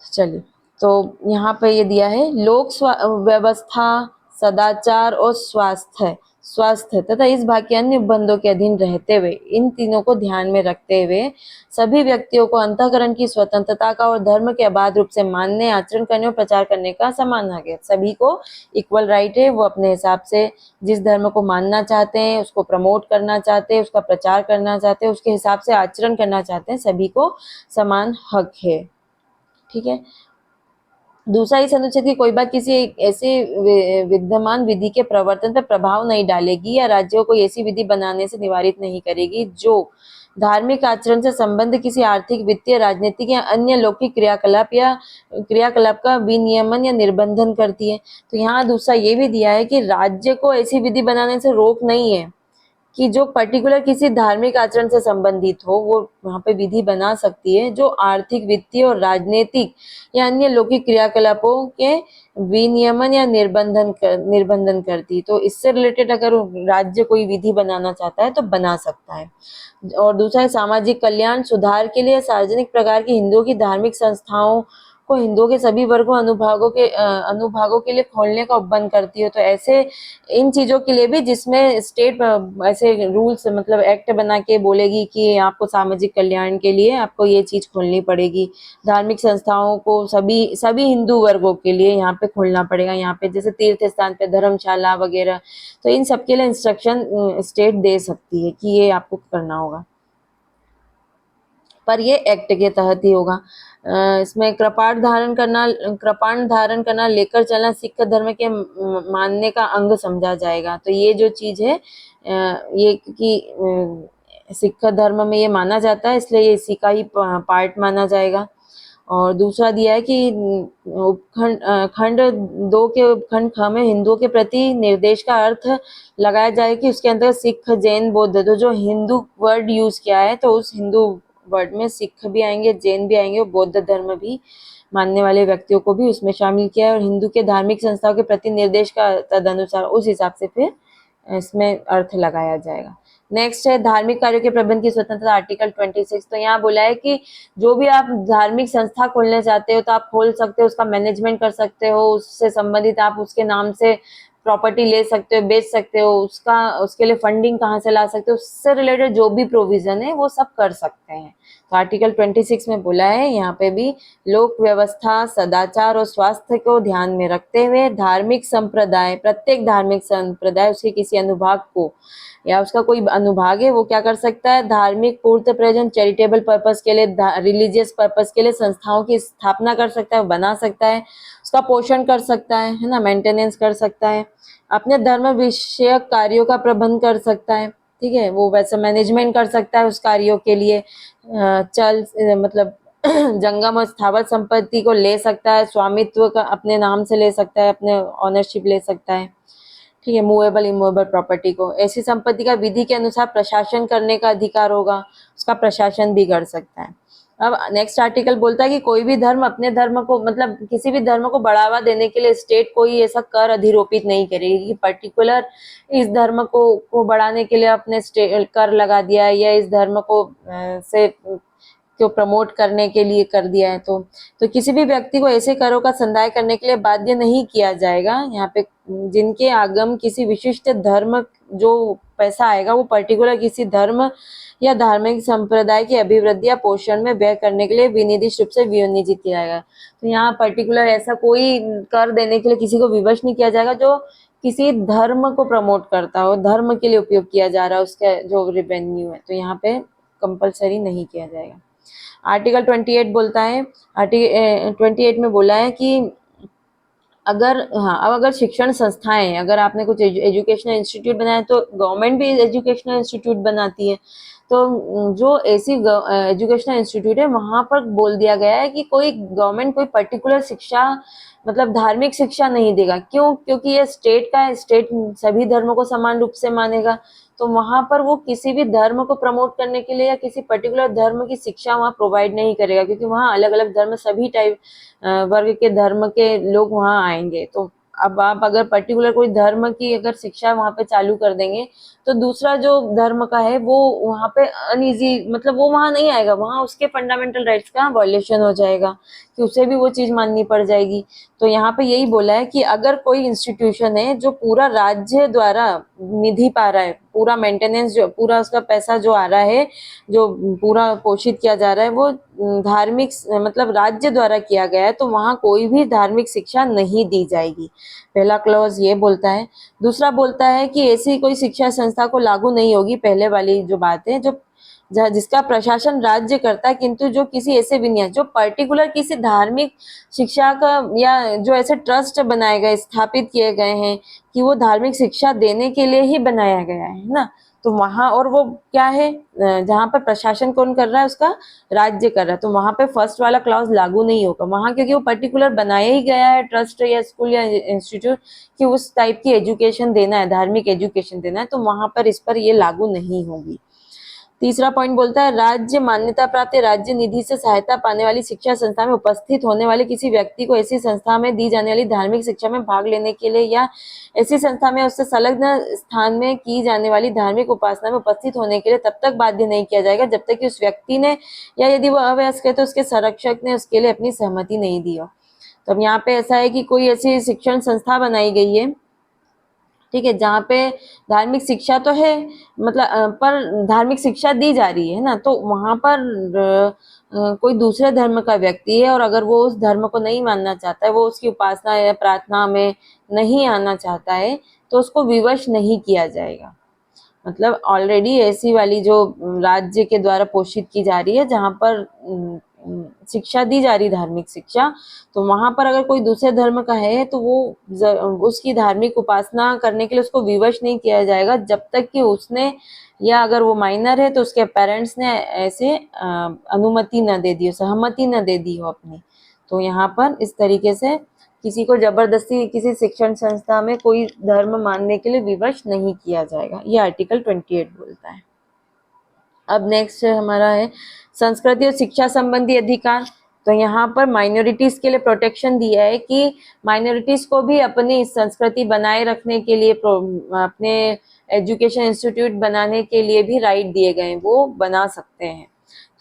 चलिए, तो यहाँ पे ये दिया है लोक व्यवस्था, सदाचार और स्वास्थ्य स्वास्थ्य तथा इस भाग के अन्य उपबंधों के अधीन रहते हुए, इन तीनों को ध्यान में रखते हुए सभी व्यक्तियों को अंतःकरण की स्वतंत्रता का और धर्म के अबाध रूप से मानने, आचरण करने और प्रचार करने का समान हक है। सभी को इक्वल राइट है, वो अपने हिसाब से जिस धर्म को मानना चाहते हैं, उसको प्रमोट करना चाहते हैं, उसका प्रचार करना चाहते हैं, उसके हिसाब से आचरण करना चाहते हैं, सभी को समान हक है। ठीक है। दूसरा, इस अनुच्छेद की कोई बात किसी एक ऐसे विद्यमान विधि के प्रवर्तन पर प्रभाव नहीं डालेगी या राज्यों को ऐसी विधि बनाने से निवारित नहीं करेगी जो धार्मिक आचरण से संबंध किसी आर्थिक, वित्तीय, राजनीतिक या अन्य लौकिक क्रियाकलाप का विनियमन या निर्बंधन करती है। तो यहाँ दूसरा ये भी दिया है कि राज्य को ऐसी विधि बनाने से रोक नहीं है कि जो पर्टिकुलर किसी धार्मिक आचरण से संबंधित हो, वो वहाँ पे विधि बना सकती है जो आर्थिक, वित्तीय और राजनीतिक या अन्य लौकिक क्रियाकलापों के विनियमन या निर्बंधन करती। तो इससे रिलेटेड अगर राज्य कोई विधि बनाना चाहता है तो बना सकता है। और दूसरा है सामाजिक कल्याण सुधार के लिए सार्वजनिक प्रकार की हिंदुओं की धार्मिक संस्थाओं को हिंदुओं के सभी वर्गों अनुभागों के लिए खोलने का उपबंध करती है। तो ऐसे इन चीजों के लिए भी जिसमें स्टेट ऐसे रूल्स मतलब एक्ट बना के बोलेगी कि आपको सामाजिक कल्याण के लिए आपको ये चीज खोलनी पड़ेगी, धार्मिक संस्थाओं को सभी हिंदू वर्गों के लिए यहाँ पे खोलना पड़ेगा। यहाँ पे जैसे तीर्थ स्थान पे धर्मशाला वगैरह, तो इन सब के लिए इंस्ट्रक्शन स्टेट दे सकती है कि ये आपको करना होगा, पर ये एक्ट के तहत ही होगा। इसमें कृपाण धारण करना, लेकर चलना सिख धर्म के मानने का अंग समझा जाएगा। तो ये जो चीज है ये क्योंकि सिख धर्म में ये माना जाता है, इसलिए ये इसी का ही पार्ट माना जाएगा। और दूसरा दिया है कि खंड 2 के उपखंड ख में हिंदुओं के प्रति निर्देश का अर्थ लगाया जाए कि उसके अंदर सिख, जैन, बौद्ध, तो जो हिंदू वर्ड यूज किया है तो उस हिंदू वर्ड में सिख भी आएंगे, जैन भी आएंगे और बौद्ध धर्म भी मानने वाले व्यक्तियों को भी उसमें शामिल किया है। और हिंदू के धार्मिक संस्थाओं के प्रति निर्देश का तदनुसार उस हिसाब से फिर इसमें अर्थ लगाया जाएगा। नेक्स्ट है धार्मिक कार्यों के प्रबंध की स्वतंत्रता, आर्टिकल 26। तो यहाँ बोला है कि जो भी आप धार्मिक संस्था खोलने चाहते हो तो आप खोल सकते हो, उसका मैनेजमेंट कर सकते हो, उससे संबंधित आप उसके नाम से प्रॉपर्टी ले सकते हो, बेच सकते हो, उसके लिए फंडिंग कहाँ से ला सकते हो, उससे रिलेटेड जो भी प्रोविजन है वो सब कर सकते हैं। तो आर्टिकल 26 में बोला है यहाँ पे भी लोक व्यवस्था, सदाचार और स्वास्थ्य को ध्यान में रखते हुए प्रत्येक धार्मिक संप्रदाय उसके किसी अनुभाग को या उसका कोई अनुभाग है वो क्या कर सकता है, धार्मिक पूर्त प्रयोजन, चैरिटेबल पर्पस के लिए, रिलीजियस पर्पस के लिए संस्थाओं की स्थापना कर सकता है, बना सकता है, उसका पोषण कर सकता है ना, मेंटेनेंस कर सकता है, अपने धर्म विषयक कार्यों का प्रबंध कर सकता है। ठीक है, वो वैसे मैनेजमेंट कर सकता है उस कार्यों के लिए, मतलब जंगम और स्थावर संपत्ति को ले सकता है, स्वामित्व का अपने नाम से ले सकता है, अपने ऑनरशिप ले सकता है। ठीक है, मूवेबल इमूवेबल प्रॉपर्टी को, ऐसी संपत्ति का विधि के अनुसार प्रशासन करने का अधिकार होगा, उसका प्रशासन भी कर सकता है। अब नेक्स्ट आर्टिकल बोलता है कि कोई भी धर्म अपने धर्म को मतलब किसी भी धर्म को बढ़ावा देने के लिए स्टेट कोई ऐसा कर अधिरोपित नहीं करेगी कि पर्टिकुलर इस धर्म को बढ़ाने के लिए अपने कर लगा दिया है या इस धर्म को प्रमोट करने के लिए कर दिया है। तो किसी भी व्यक्ति को ऐसे करों का संदाय करने के लिए बाध्य नहीं किया जाएगा। यहाँ पे जिनके आगम किसी विशिष्ट धर्म, जो पैसा आएगा वो पर्टिकुलर किसी धर्म या धार्मिक संप्रदाय की अभिवृद्धि या पोषण में व्यय करने के लिए विनिर्दिष्ट रूप से विनियोजित किया जाएगा। तो यहाँ पर्टिकुलर ऐसा कोई कर देने के लिए किसी को विवश नहीं किया जाएगा जो किसी धर्म को प्रमोट करता हो, धर्म के लिए उपयोग किया जा रहा है उसका जो रेवेन्यू है, तो यहाँ पे कंपलसरी नहीं किया जाएगा। आर्टिकल 28 बोलता है, आर्टिकल 28 में बोला है कि अगर शिक्षण संस्थाएं, अगर आपने कुछ एजुकेशनल इंस्टीट्यूट बनाया तो गवर्नमेंट भी एजुकेशनल इंस्टीट्यूट बनाती है। तो जो ऐसी एजुकेशनल इंस्टीट्यूट है वहां पर बोल दिया गया है कि कोई गवर्नमेंट कोई पर्टिकुलर शिक्षा मतलब धार्मिक शिक्षा नहीं देगा। क्यों? क्योंकि ये स्टेट का है, स्टेट सभी धर्मों को समान रूप से मानेगा। तो वहां पर वो किसी भी धर्म को प्रमोट करने के लिए या किसी पर्टिकुलर धर्म की शिक्षा वहां प्रोवाइड नहीं करेगा, क्योंकि वहां अलग अलग धर्म, सभी टाइप वर्ग के धर्म के लोग वहां आएंगे। तो अब आप अगर पर्टिकुलर कोई धर्म की अगर शिक्षा वहां पे चालू कर देंगे तो दूसरा जो धर्म का है वो वहां पे अनइजी, मतलब वो वहां नहीं आएगा, वहां उसके फंडामेंटल राइट्स का वायलेशन हो जाएगा कि उसे भी वो चीज माननी पड़ जाएगी। तो यहाँ पे यही बोला है कि अगर कोई इंस्टीट्यूशन है जो पूरा राज्य द्वारा निधि पा रहा है, पूरा मेंटेनेंस जो पूरा उसका पैसा जो आ रहा है, जो पूरा पोषित किया जा रहा है, वो धार्मिक मतलब राज्य द्वारा किया गया है, तो वहाँ कोई भी धार्मिक शिक्षा नहीं दी जाएगी। पहला क्लॉज ये बोलता है। दूसरा बोलता है कि ऐसी कोई शिक्षा संस्था को लागू नहीं होगी, पहले वाली जो बात है, जो जिसका प्रशासन राज्य करता है, किंतु जो किसी ऐसे विन्यास जो पर्टिकुलर किसी धार्मिक शिक्षा का या जो ऐसे ट्रस्ट बनाए गए, स्थापित किए गए हैं कि वो धार्मिक शिक्षा देने के लिए ही बनाया गया है ना, तो वहां, और वो क्या है, जहां पर प्रशासन कौन कर रहा है, उसका राज्य कर रहा है, तो वहां पे फर्स्ट वाला क्लॉज लागू नहीं होगा वहां, क्योंकि वो पर्टिकुलर बनाया ही गया है ट्रस्ट या स्कूल या इंस्टीट्यूट कि उस टाइप की एजुकेशन देना है, धार्मिक एजुकेशन देना है, तो वहां पर इस पर ये लागू नहीं होगी। तीसरा पॉइंट बोलता है राज्य मान्यता प्राप्त राज्य निधि से सहायता पाने वाली शिक्षा संस्था में उपस्थित होने वाले किसी व्यक्ति को ऐसी संस्था में दी जाने वाली धार्मिक शिक्षा में भाग लेने के लिए या ऐसी संस्था में उससे संलग्न स्थान में की जाने वाली धार्मिक उपासना में उपस्थित होने के लिए तब तक बाध्य नहीं किया जाएगा जब तक कि उस व्यक्ति ने या यदि वह अवयस्क है तो उसके संरक्षक ने उसके लिए अपनी सहमति नहीं दी हो। तो अब यहाँ पे ऐसा है कि कोई ऐसी शिक्षण संस्था बनाई गई है, ठीक है, जहाँ पे धार्मिक शिक्षा तो है, मतलब पर धार्मिक शिक्षा दी जा रही है ना, तो वहां पर कोई दूसरे धर्म का व्यक्ति है और अगर वो उस धर्म को नहीं मानना चाहता है, वो उसकी उपासना या प्रार्थना में नहीं आना चाहता है, तो उसको विवश नहीं किया जाएगा। मतलब ऑलरेडी ऐसी वाली जो राज्य के द्वारा पोषित की जा रही है, जहाँ पर शिक्षा दी जा रही धार्मिक शिक्षा, तो वहां पर अगर कोई दूसरे धर्म का है तो वो उसकी धार्मिक उपासना करने के लिए उसको विवश नहीं किया जाएगा जब तक कि उसने, या अगर वो माइनर है तो उसके पेरेंट्स ने ऐसे अनुमति न दे दी हो, सहमति न दे दी हो अपनी। तो यहाँ पर इस तरीके से किसी को जबरदस्ती किसी शिक्षण संस्था में कोई धर्म मानने के लिए विवश नहीं किया जाएगा, ये आर्टिकल 28 बोलता है। अब नेक्स्ट हमारा है संस्कृति और शिक्षा संबंधी अधिकार। तो यहाँ पर माइनॉरिटीज के लिए प्रोटेक्शन दिया है कि माइनॉरिटीज को भी अपनी संस्कृति बनाए रखने के लिए, अपने एजुकेशन इंस्टीट्यूट बनाने के लिए भी राइट दिए गए हैं, वो बना सकते हैं।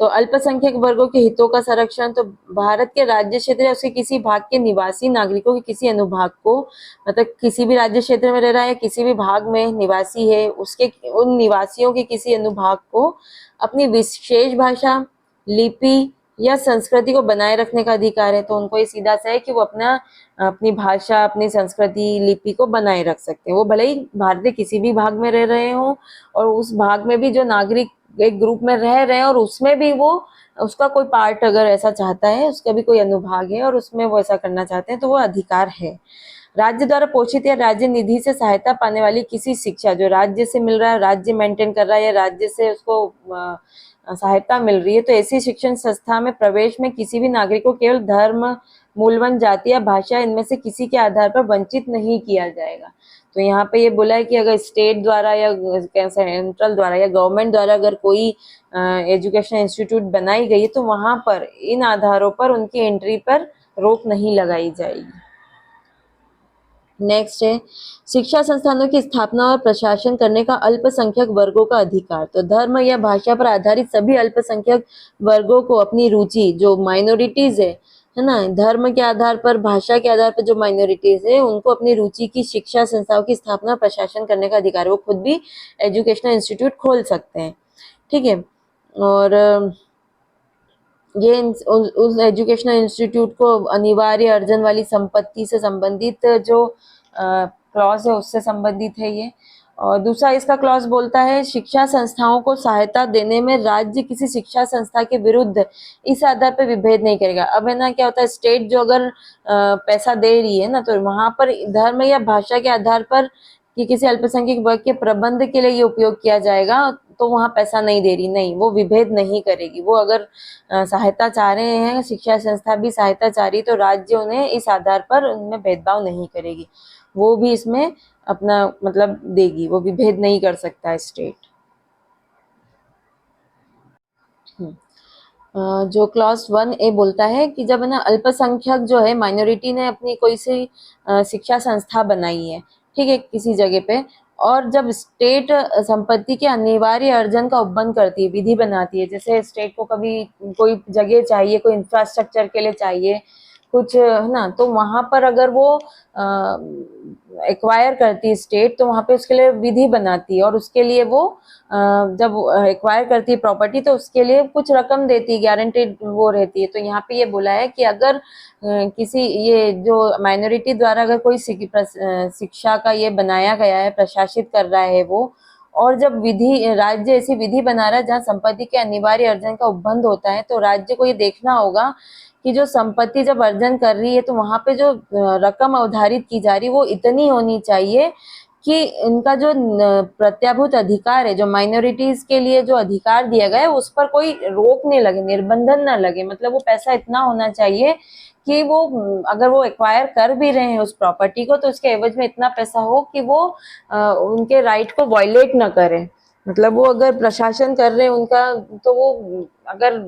तो अल्पसंख्यक वर्गों के हितों का संरक्षण, तो भारत के राज्य क्षेत्र या उसके किसी भाग के निवासी नागरिकों के किसी अनुभाग को, मतलब किसी भी राज्य क्षेत्र में रह रहा है, किसी भी भाग में निवासी है, उसके उन निवासियों के किसी अनुभाग को अपनी विशेष भाषा, लिपि या संस्कृति को बनाए रखने का अधिकार है। तो उनको ये सीधा सा है कि वो अपनी भाषा, अपनी संस्कृति, लिपि को बनाए रख सकते हैं, वो भले ही भारत के किसी भी भाग में रह रहे हो और उस भाग में भी जो नागरिक एक ग्रुप में रह रहे हैं और उसमें भी वो उसका कोई पार्ट अगर ऐसा चाहता है, उसका भी कोई अनुभाग है और उसमें वो ऐसा करना चाहते हैं, तो वो अधिकार है। राज्य द्वारा पोषित या राज्य निधि से सहायता पाने वाली किसी शिक्षा जो राज्य से मिल रहा है, राज्य मेंटेन कर रहा है या राज्य से उसको सहायता मिल रही है, तो ऐसी शिक्षण संस्था में प्रवेश में किसी भी नागरिक को केवल धर्म, मूलवन जाति या भाषा इनमें से किसी के आधार पर वंचित नहीं किया जाएगा। तो यहाँ पे ये बोला है कि अगर स्टेट द्वारा या सेंट्रल द्वारा या गवर्नमेंट द्वारा अगर कोई एजुकेशन इंस्टीट्यूट बनाई गई तो वहां पर इन आधारों पर उनकी एंट्री पर रोक नहीं लगाई जाएगी। नेक्स्ट है शिक्षा संस्थानों की स्थापना और प्रशासन करने का अल्पसंख्यक वर्गों का अधिकार। तो धर्म या भाषा पर आधारित सभी अल्पसंख्यक वर्गों को अपनी रुचि, जो माइनॉरिटीज है ना, धर्म के आधार पर, भाषा के आधार पर जो माइनॉरिटीज है, उनको अपनी रुचि की शिक्षा संस्थाओं की स्थापना प्रशासन करने का अधिकार है। वो खुद भी एजुकेशनल इंस्टीट्यूट खोल सकते हैं, ठीक है। और ये उस एजुकेशनल इंस्टीट्यूट को अनिवार्य अर्जन वाली संपत्ति से संबंधित जो क्लॉज है उससे संबंधित है ये। और दूसरा इसका क्लॉज बोलता है शिक्षा संस्थाओं को सहायता देने में राज्य किसी शिक्षा संस्था के विरुद्ध इस आधार पर विभेद नहीं करेगा। अब है ना, क्या होता है, स्टेट जो अगर पैसा दे रही है ना, तो वहां पर धर्म या भाषा के आधार पर कि किसी अल्पसंख्यक वर्ग के प्रबंध के लिए ये उपयोग किया जाएगा, तो वहां पैसा नहीं दे रही, नहीं, वो विभेद नहीं करेगी। वो अगर सहायता चाह रहे हैं, शिक्षा संस्था भी सहायता चाह रही, तो राज्य उन्हें इस आधार पर उनमें भेदभाव नहीं करेगी, वो भी इसमें अपना मतलब देगी, वो विभेद नहीं कर सकता है स्टेट। जो क्लॉज 1A बोलता है कि जब है ना अल्पसंख्यक जो है, माइनॉरिटी ने अपनी कोई सी शिक्षा संस्था बनाई है, ठीक है, किसी जगह पे, और जब स्टेट संपत्ति के अनिवार्य अर्जन का उपबंध करती है, विधि बनाती है, जैसे स्टेट को कभी कोई जगह चाहिए, कोई इंफ्रास्ट्रक्चर के लिए चाहिए, कुछ है ना, तो वहां पर अगर वो एक्वायर करती है स्टेट, तो वहां पे उसके लिए विधि बनाती है और उसके लिए वो जब एक्वायर करती है प्रॉपर्टी तो उसके लिए कुछ रकम देती है, गारंटेड वो रहती है। तो यहाँ पे ये बोला है कि अगर किसी ये जो माइनॉरिटी द्वारा अगर कोई शिक्षा का ये बनाया गया है, प्रशासित कर रहा है वो, और जब विधि राज्य ऐसी विधि बना रहा है जहाँ संपत्ति के अनिवार्य अर्जन का उपबंध होता है, तो राज्य को ये देखना होगा कि जो संपत्ति जब अर्जन कर रही है तो वहां पे जो रकम अवधारित की जा रही है वो इतनी होनी चाहिए कि इनका जो प्रत्याभूत अधिकार है, जो माइनॉरिटीज के लिए जो अधिकार दिया गया है, उस पर कोई रोक नहीं लगे, निर्बंधन ना लगे। मतलब वो पैसा इतना होना चाहिए कि वो अगर वो एक्वायर कर भी रहे हैं उस प्रॉपर्टी को, तो उसके एवज में इतना पैसा हो कि वो उनके राइट को वायलेट ना करे। मतलब वो अगर प्रशासन कर रहे हैं उनका, तो वो अगर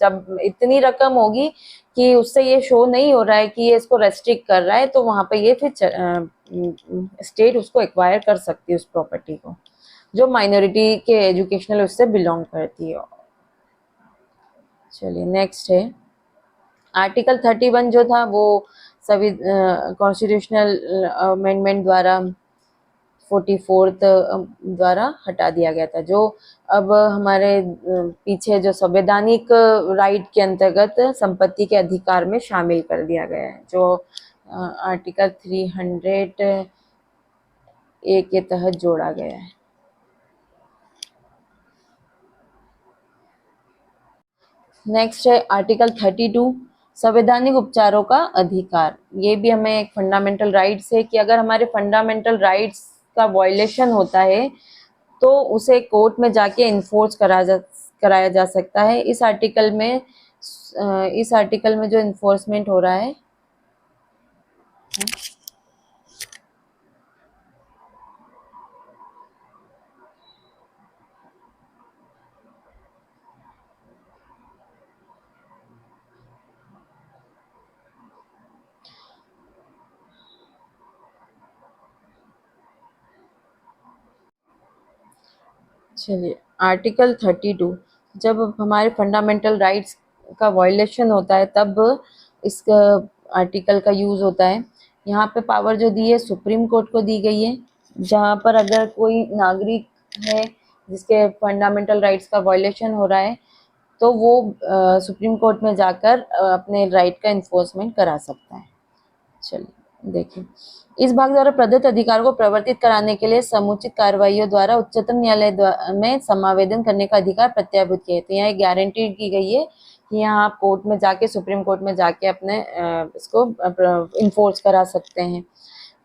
जब इतनी रकम होगी कि उससे ये शो नहीं हो रहा है कि ये इसको रेस्ट्रिक्ट कर रहा है, तो वहां पे ये फिर स्टेट उसको एक्वायर कर सकती है उस प्रॉपर्टी को, जो माइनॉरिटी के एजुकेशनल उससे बिलोंग करती है। चलिए नेक्स्ट है आर्टिकल 31 जो था वो सभी कॉन्स्टिट्यूशनल अमेंडमेंट द्वारा 44th द्वारा हटा दिया गया था, जो अब हमारे पीछे जो संवैधानिक राइट के अंतर्गत संपत्ति के अधिकार में शामिल कर दिया गया है, जो आर्टिकल 300 ए के तहत जोड़ा गया है। नेक्स्ट है आर्टिकल 32 संवैधानिक उपचारों का अधिकार। ये भी हमें एक फंडामेंटल राइट्स है कि अगर हमारे फंडामेंटल राइट्स का वायलेशन होता है तो उसे कोर्ट में जाके इन्फोर्स कराया जा सकता है। इस आर्टिकल में जो इन्फोर्समेंट हो रहा है, चलिए आर्टिकल 32 जब हमारे फंडामेंटल राइट्स का वायलेशन होता है तब इस आर्टिकल का यूज होता है। यहाँ पे पावर जो दी है सुप्रीम कोर्ट को दी गई है, जहाँ पर अगर कोई नागरिक है जिसके फंडामेंटल राइट्स का वायलेशन हो रहा है तो वो सुप्रीम कोर्ट में जाकर अपने राइट का इन्फोर्समेंट करा सकता है। चलिए देखिए, इस भाग द्वारा प्रदत्त अधिकार को प्रवर्तित कराने के लिए समुचित कार्रवाइयों द्वारा उच्चतम न्यायालय में समावेदन करने का अधिकार प्रत्याभूत किया है। तो यहाँ गारंटी की गई है कि यहाँ आप कोर्ट में जाके, सुप्रीम कोर्ट में जाके अपने इसको इन्फोर्स करा सकते हैं।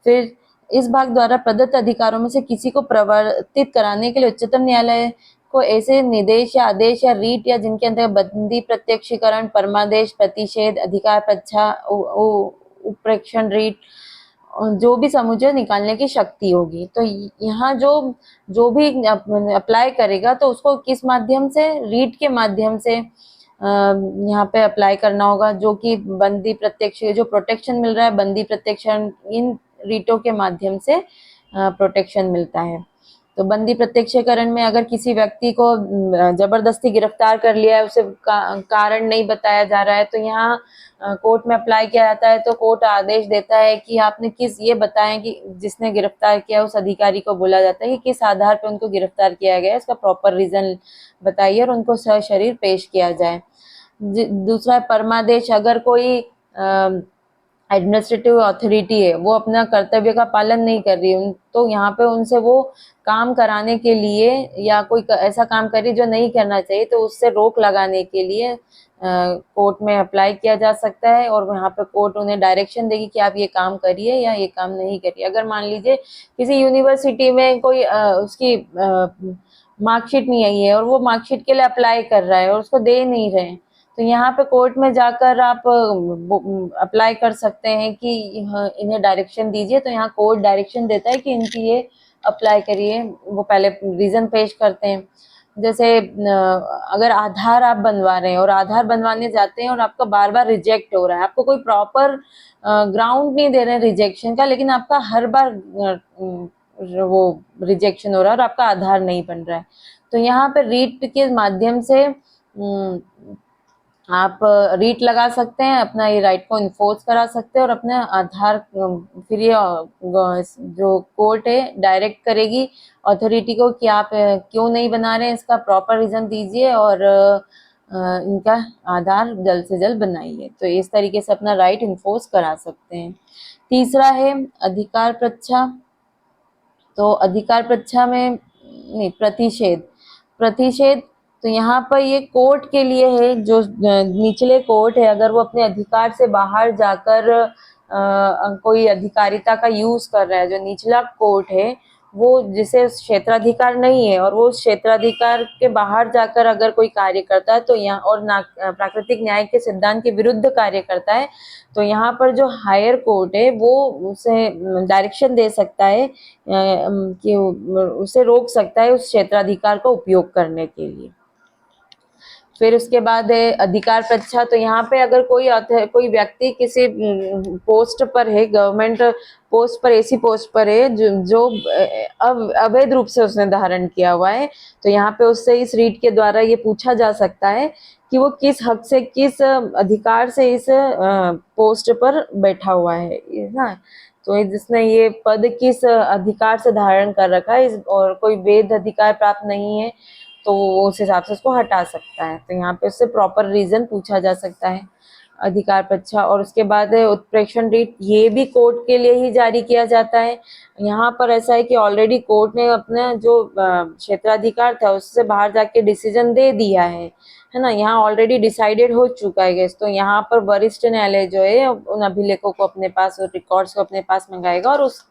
फिर इस भाग द्वारा प्रदत्त अधिकारों में से किसी को प्रवर्तित कराने के लिए उच्चतम न्यायालय को ऐसे निर्देश या आदेश या रीट या जिनके अंतर्गत बंदी, प्रत्यक्षीकरण, परमादेश, प्रतिषेध, अधिकार प्रच्छा, उप्रेक्षण, रीट, जो भी समुच्चय निकालने की शक्ति होगी। तो यहाँ जो जो भी अप्लाई करेगा तो उसको किस माध्यम से, रीट के माध्यम से यहाँ पे अप्लाई करना होगा, जो कि बंदी प्रत्यक्ष जो प्रोटेक्शन मिल रहा है, बंदी प्रत्यक्षण, इन रीटों के माध्यम से प्रोटेक्शन मिलता है। तो बंदी प्रत्यक्षीकरण में अगर किसी व्यक्ति को जबरदस्ती गिरफ्तार कर लिया है, उसे कारण नहीं बताया जा रहा है, तो यहाँ कोर्ट में अप्लाई किया जाता है। तो कोर्ट आदेश देता है कि आपने ये बताएं कि जिसने गिरफ्तार किया उस अधिकारी को बोला जाता है कि किस आधार पर उनको गिरफ्तार किया गया है, इसका प्रॉपर रीजन बताइए और उनको सशरीर पेश किया जाए। दूसरा परमादेश, अगर कोई एडमिनिस्ट्रेटिव अथॉरिटी है वो अपना कर्तव्य का पालन नहीं कर रही है, तो यहाँ पे उनसे वो काम कराने के लिए या कोई ऐसा काम कर रही जो नहीं करना चाहिए, तो उससे रोक लगाने के लिए कोर्ट में अप्लाई किया जा सकता है और वहाँ पे कोर्ट उन्हें डायरेक्शन देगी कि आप ये काम करिए या ये काम नहीं करिए। अगर मान लीजिए किसी यूनिवर्सिटी में कोई उसकी मार्कशीट नहीं आई है और वो मार्कशीट के लिए अप्लाई कर रहा है और उसको दे नहीं रहे हैं, तो यहाँ पे कोर्ट में जाकर आप अप्लाई कर सकते हैं कि इन्हें डायरेक्शन दीजिए। तो यहाँ कोर्ट डायरेक्शन देता है कि इनकी ये अप्लाई करिए, वो पहले रीजन पेश करते हैं। जैसे अगर आधार आप बनवा रहे हैं और आधार बनवाने जाते हैं और आपका बार बार रिजेक्ट हो रहा है, आपको कोई प्रॉपर ग्राउंड नहीं दे रहे हैं रिजेक्शन का, लेकिन आपका हर बार वो रिजेक्शन हो रहा है और आपका आधार नहीं बन रहा है, तो यहाँ पे रीट के माध्यम से आप रीट लगा सकते हैं, अपना ये राइट को इन्फोर्स करा सकते हैं और अपने आधार फिर ये जो कोर्ट है डायरेक्ट करेगी अथॉरिटी को कि आप क्यों नहीं बना रहे हैं, इसका प्रॉपर रीजन दीजिए और इनका आधार जल्द से जल्द बनाइए। तो इस तरीके से अपना राइट इन्फोर्स करा सकते हैं। तीसरा है अधिकार प्रच्छा। तो अधिकार प्रच्छा में नहीं, प्रतिषेध। प्रतिषेध तो यहाँ पर ये कोर्ट के लिए है, जो निचले कोर्ट है, अगर वो अपने अधिकार से बाहर जाकर कोई अधिकारिता का यूज कर रहा है, जो निचला कोर्ट है वो जिसे क्षेत्राधिकार नहीं है और वो क्षेत्राधिकार के बाहर जाकर अगर कोई कार्य करता है तो यहाँ और प्राकृतिक न्याय के सिद्धांत के विरुद्ध कार्य करता है, तो यहाँ पर जो हायर कोर्ट है वो उसे डायरेक्शन दे सकता है कि उसे रोक सकता है उस क्षेत्राधिकार का उपयोग करने के लिए। फिर उसके बाद है अधिकार प्रच्छा। तो यहाँ पे अगर कोई व्यक्ति किसी पोस्ट पर है, गवर्नमेंट पोस्ट पर, ऐसी पोस्ट पर है जो अवैध रूप से उसने धारण किया हुआ है, तो यहाँ पे उससे इस रीट के द्वारा ये पूछा जा सकता है कि वो किस हक से, किस अधिकार से इस पोस्ट पर बैठा हुआ है ना। तो जिसने ये पद किस अधिकार से धारण कर रखा है और कोई वैध अधिकार प्राप्त नहीं है, तो उस हिसाब से उसको हटा सकता है। तो यहाँ पे उससे प्रॉपर रीजन पूछा जा सकता है अधिकार प्रच्छा। और उसके बाद है उत्प्रेक्षण रीट। ये भी कोर्ट के लिए ही जारी किया जाता है। यहाँ पर ऐसा है कि ऑलरेडी कोर्ट ने अपना जो क्षेत्राधिकार था उससे बाहर जाके डिसीजन दे दिया है ना। यहाँ ऑलरेडी डिसाइडेड हो चुका है केस। तो यहाँ पर वरिष्ठ न्यायालय जो है उन अभिलेखों को अपने पास, रिकॉर्ड्स को अपने पास मंगाएगा और उस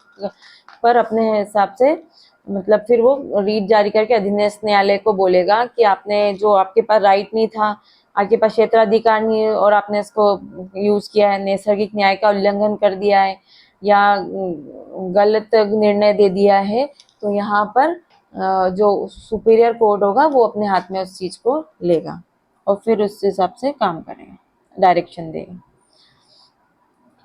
पर अपने हिसाब से मतलब फिर वो रीट जारी करके अधीनस्थ न्यायालय को बोलेगा कि आपने जो, आपके पास राइट नहीं था, आपके पास क्षेत्राधिकार नहीं है और आपने इसको यूज किया है, नैसर्गिक न्याय का उल्लंघन कर दिया है या गलत निर्णय दे दिया है, तो यहाँ पर जो सुपीरियर कोर्ट होगा वो अपने हाथ में उस चीज को लेगा और फिर उस हिसाब से काम करेगा, डायरेक्शन देगा।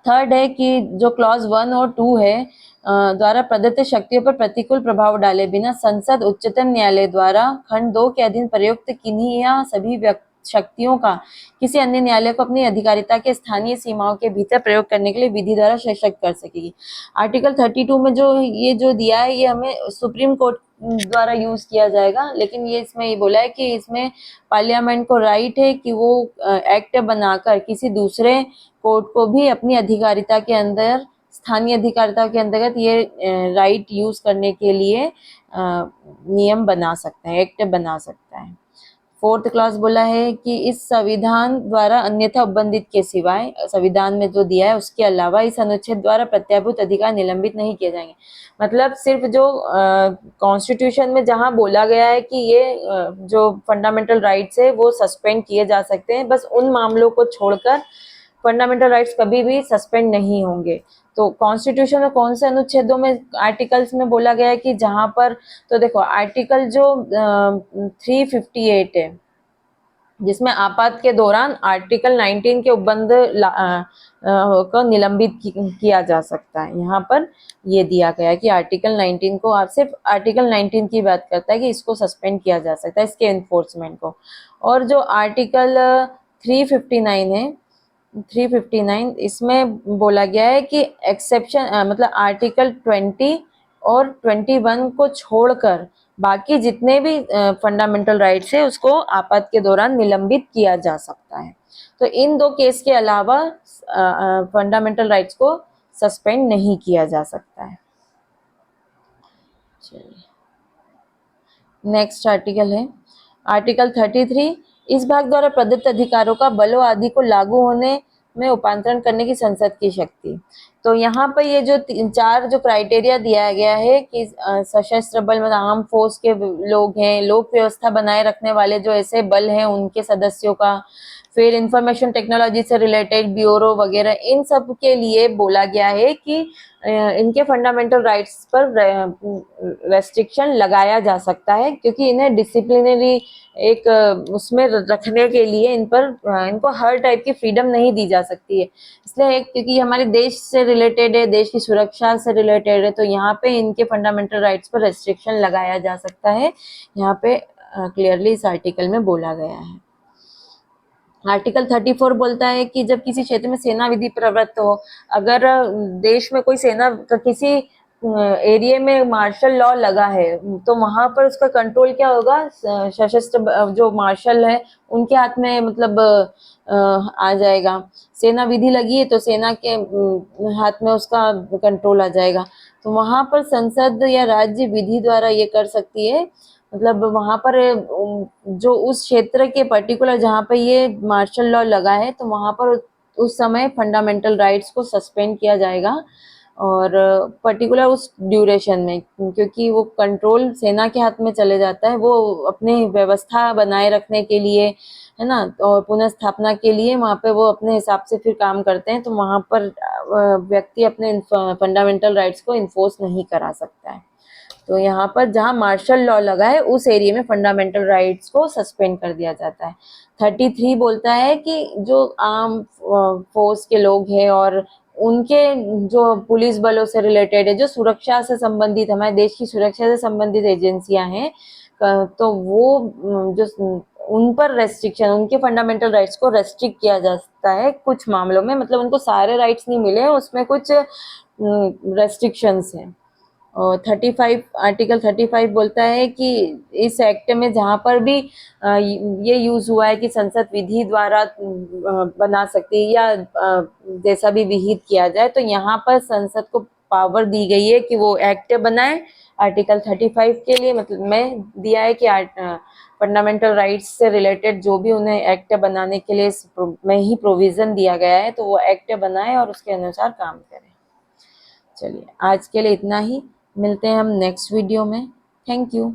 थर्ड है कि जो क्लॉज 1 और 2 है द्वारा प्रदत्त शक्तियों पर प्रतिकूल प्रभाव डाले बिना संसद उच्चतम न्यायालय द्वारा खंड 2 के अधीन प्रयुक्त किन्हीं या सभी शक्तियों का किसी अन्य न्यायालय को अपनी अधिकारिता के स्थानीय सीमाओं के भीतर प्रयोग करने के लिए विधि द्वारा सशक्त कर सकेगी। आर्टिकल 32 में जो दिया है ये हमें सुप्रीम कोर्ट द्वारा यूज किया जाएगा, लेकिन ये इसमें ये बोला है कि इसमें पार्लियामेंट को राइट है कि वो एक्ट बनाकर किसी दूसरे कोर्ट को भी अपनी अधिकारिता के अंदर, स्थानीय अधिकारिता के अंतर्गत ये राइट यूज करने के लिए नियम बना सकता है, एक्ट बना सकता है। फोर्थ क्लॉज बोला है कि इस संविधान द्वारा अन्यथा उपबंधित के सिवाय, संविधान में जो दिया है उसके अलावा इस अनुच्छेद द्वारा प्रत्याभूत अधिकार निलंबित नहीं किए जाएंगे। मतलब सिर्फ जो कॉन्स्टिट्यूशन में जहां बोला गया है कि ये जो फंडामेंटल राइट्स है वो सस्पेंड किए जा सकते हैं, बस उन मामलों को छोड़कर फंडामेंटल राइट्स कभी भी सस्पेंड नहीं होंगे। तो कॉन्स्टिट्यूशन में कौन से अनुच्छेदों में, आर्टिकल्स में बोला गया है कि जहां पर, तो देखो आर्टिकल जो 358 है जिसमें आपात के दौरान आर्टिकल 19 के उपबंध को निलंबित किया जा सकता है। यहाँ पर ये दिया गया है कि आर्टिकल 19 को, आप सिर्फ आर्टिकल 19 की बात करता है कि इसको सस्पेंड किया जा सकता है, इसके एनफोर्समेंट को। और जो आर्टिकल 359 है, 359 इसमें बोला गया है कि एक्सेप्शन मतलब आर्टिकल 20 और 21 को छोड़कर बाकी जितने भी फंडामेंटल राइट्स है उसको आपात के दौरान निलंबित किया जा सकता है। तो इन दो केस के अलावा फंडामेंटल राइट्स को सस्पेंड नहीं किया जा सकता है। चलिए नेक्स्ट आर्टिकल है आर्टिकल 33। इस भाग द्वारा प्रदत्त अधिकारों का बलों आदि को लागू होने में उपांतरण करने की संसद की शक्ति। तो यहाँ पर ये जो 4 जो क्राइटेरिया दिया गया है कि सशस्त्र बल मतलब आर्म फोर्स के लोग हैं, लोक व्यवस्था बनाए रखने वाले जो ऐसे बल हैं उनके सदस्यों का, फिर इंफॉर्मेशन टेक्नोलॉजी से रिलेटेड ब्यूरो वगैरह, इन सब के लिए बोला गया है कि इनके फंडामेंटल राइट्स पर रेस्ट्रिक्शन लगाया जा सकता है, क्योंकि इन्हें डिसिप्लिनरी एक उसमें रखने के लिए इनको हर टाइप की फ्रीडम नहीं दी जा सकती है। इसलिए क्योंकि हमारे देश से रिलेटेड है, देश की सुरक्षा से रिलेटेड है, तो यहाँ पे इनके फंडामेंटल राइट्स पर रेस्ट्रिक्शन लगाया जा सकता है। यहाँ पे क्लियरली इस आर्टिकल में बोला गया है। आर्टिकल 34 बोलता है कि जब किसी क्षेत्र में सेना विधि प्रवृत्त हो, अगर देश में कोई सेना किसी एरिया में मार्शल लॉ लगा है तो वहां पर उसका कंट्रोल क्या होगा, सशस्त्र जो मार्शल है उनके हाथ में, मतलब आ जाएगा। सेना विधि लगी है तो सेना के हाथ में उसका कंट्रोल आ जाएगा। तो वहां पर संसद या राज्य विधि द्वारा ये कर सकती है, मतलब वहां पर जो उस क्षेत्र के पर्टिकुलर जहाँ पे ये मार्शल लॉ लगा है तो वहां पर उस समय फंडामेंटल राइट्स को सस्पेंड किया जाएगा, और पर्टिकुलर उस ड्यूरेशन में, क्योंकि वो कंट्रोल सेना के हाथ में चले जाता है, वो अपने व्यवस्था बनाए रखने के लिए, है ना, और पुनः स्थापना के लिए वहाँ पे वो अपने हिसाब से फिर काम करते हैं। तो वहाँ पर व्यक्ति अपने फंडामेंटल राइट्स को इन्फोर्स नहीं करा सकता है। तो यहाँ पर जहाँ मार्शल लॉ लगा है उस एरिया में फंडामेंटल राइट्स को सस्पेंड कर दिया जाता है। 33 बोलता है कि जो आर्म फोर्स के लोग हैं और उनके जो पुलिस बलों से रिलेटेड है, जो सुरक्षा से संबंधित, हमारे देश की सुरक्षा से संबंधित एजेंसियां हैं, तो वो जो उन पर रेस्ट्रिक्शन, उनके फंडामेंटल राइट्स को रेस्ट्रिक्ट किया जाता है कुछ मामलों में, मतलब उनको सारे राइट्स नहीं मिले, उसमें कुछ रेस्ट्रिक्शंस हैं। और 35 आर्टिकल 35 बोलता है कि इस एक्ट में जहाँ पर भी ये यूज हुआ है कि संसद विधि द्वारा बना सकती है या जैसा भी विहित किया जाए, तो यहाँ पर संसद को पावर दी गई है कि वो एक्ट बनाए आर्टिकल 35 के लिए, मतलब मैं दिया है कि फंडामेंटल राइट्स से रिलेटेड जो भी उन्हें एक्ट बनाने के लिए में ही प्रोविजन दिया गया है, तो वो एक्ट बनाए और उसके अनुसार काम करें। चलिए आज के लिए इतना ही, मिलते हैं हम नेक्स्ट वीडियो में। Thank you.